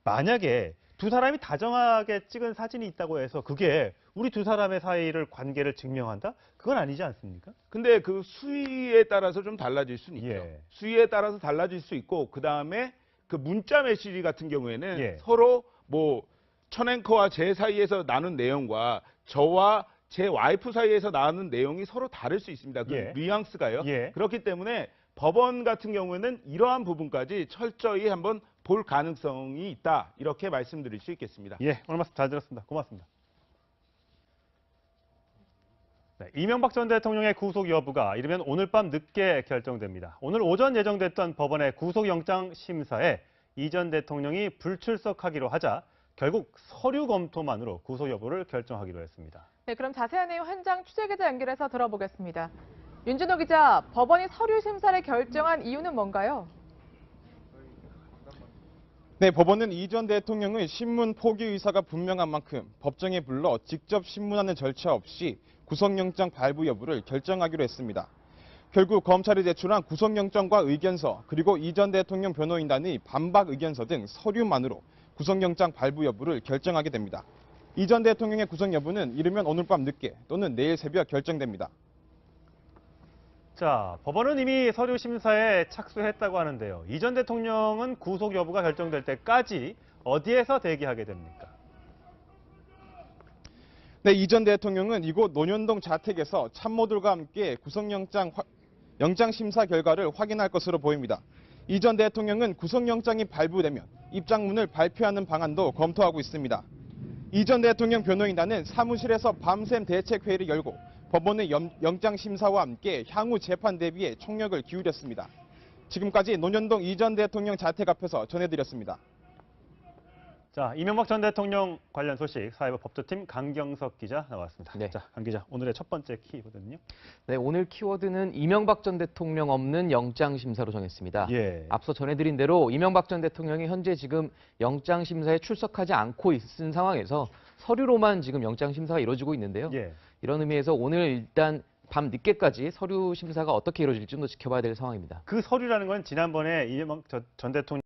만약에 두 사람이 다정하게 찍은 사진이 있다고 해서 그게 우리 두 사람의 사이를 관계를 증명한다? 그건 아니지 않습니까? 근데 그 수위에 따라서 좀 달라질 수는 있죠. 수위에 따라서 달라질 수 있고 그다음에 그 문자 메시지 같은 경우에는 서로 뭐 천 앵커와 제 사이에서 나눈 내용과 저와 제 와이프 사이에서 나오는 내용이 서로 다를 수 있습니다. 그 예. 뉘앙스가요. 예. 그렇기 때문에 법원 같은 경우에는 이러한 부분까지 철저히 한번 볼 가능성이 있다. 이렇게 말씀드릴 수 있겠습니다. 예, 오늘 말씀 잘 들었습니다. 고맙습니다. 네, 이명박 전 대통령의 구속 여부가 이르면 오늘 밤 늦게 결정됩니다. 오늘 오전 예정됐던 법원의 구속영장 심사에 이 전 대통령이 불출석하기로 하자 결국 서류 검토만으로 구속 여부를 결정하기로 했습니다. 네, 그럼 자세한 내용 현장 취재기자 연결해서 들어보겠습니다. 윤준호 기자, 법원이 서류 심사를 결정한 이유는 뭔가요? 네, 법원은 이 전 대통령의 신문 포기 의사가 분명한 만큼 법정에 불러 직접 신문하는 절차 없이 구속영장 발부 여부를 결정하기로 했습니다. 결국 검찰이 제출한 구속영장과 의견서 그리고 이 전 대통령 변호인단의 반박 의견서 등 서류만으로 구속영장 발부 여부를 결정하게 됩니다. 이 전 대통령의 구속 여부는 이르면 오늘 밤 늦게 또는 내일 새벽 결정됩니다. 자, 법원은 이미 서류 심사에 착수했다고 하는데요. 이 전 대통령은 구속 여부가 결정될 때까지 어디에서 대기하게 됩니까? 네, 이 전 대통령은 이곳 논현동 자택에서 참모들과 함께 구속영장 영장 심사 결과를 확인할 것으로 보입니다. 이 전 대통령은 구속영장이 발부되면 입장문을 발표하는 방안도 검토하고 있습니다. 이 전 대통령 변호인단은 사무실에서 밤샘 대책회의를 열고 법원의 영장 심사와 함께 향후 재판 대비에 총력을 기울였습니다. 지금까지 논현동 이 전 대통령 자택 앞에서 전해드렸습니다. 자, 이명박 전 대통령 관련 소식 사회부 법조팀 강경석 기자 나왔습니다. 네. 자, 강 기자, 오늘의 첫 번째 키워드는요? 네, 오늘 키워드는 이명박 전 대통령 없는 영장 심사로 정했습니다. 예. 앞서 전해드린 대로 이명박 전 대통령이 현재 지금 영장 심사에 출석하지 않고 있는 상황에서 서류로만 지금 영장 심사가 이루어지고 있는데요. 예. 이런 의미에서 오늘 일단 밤 늦게까지 서류 심사가 어떻게 이루어질지 좀 더 지켜봐야 될 상황입니다. 그 서류라는 건 지난번에 이명박 전 대통령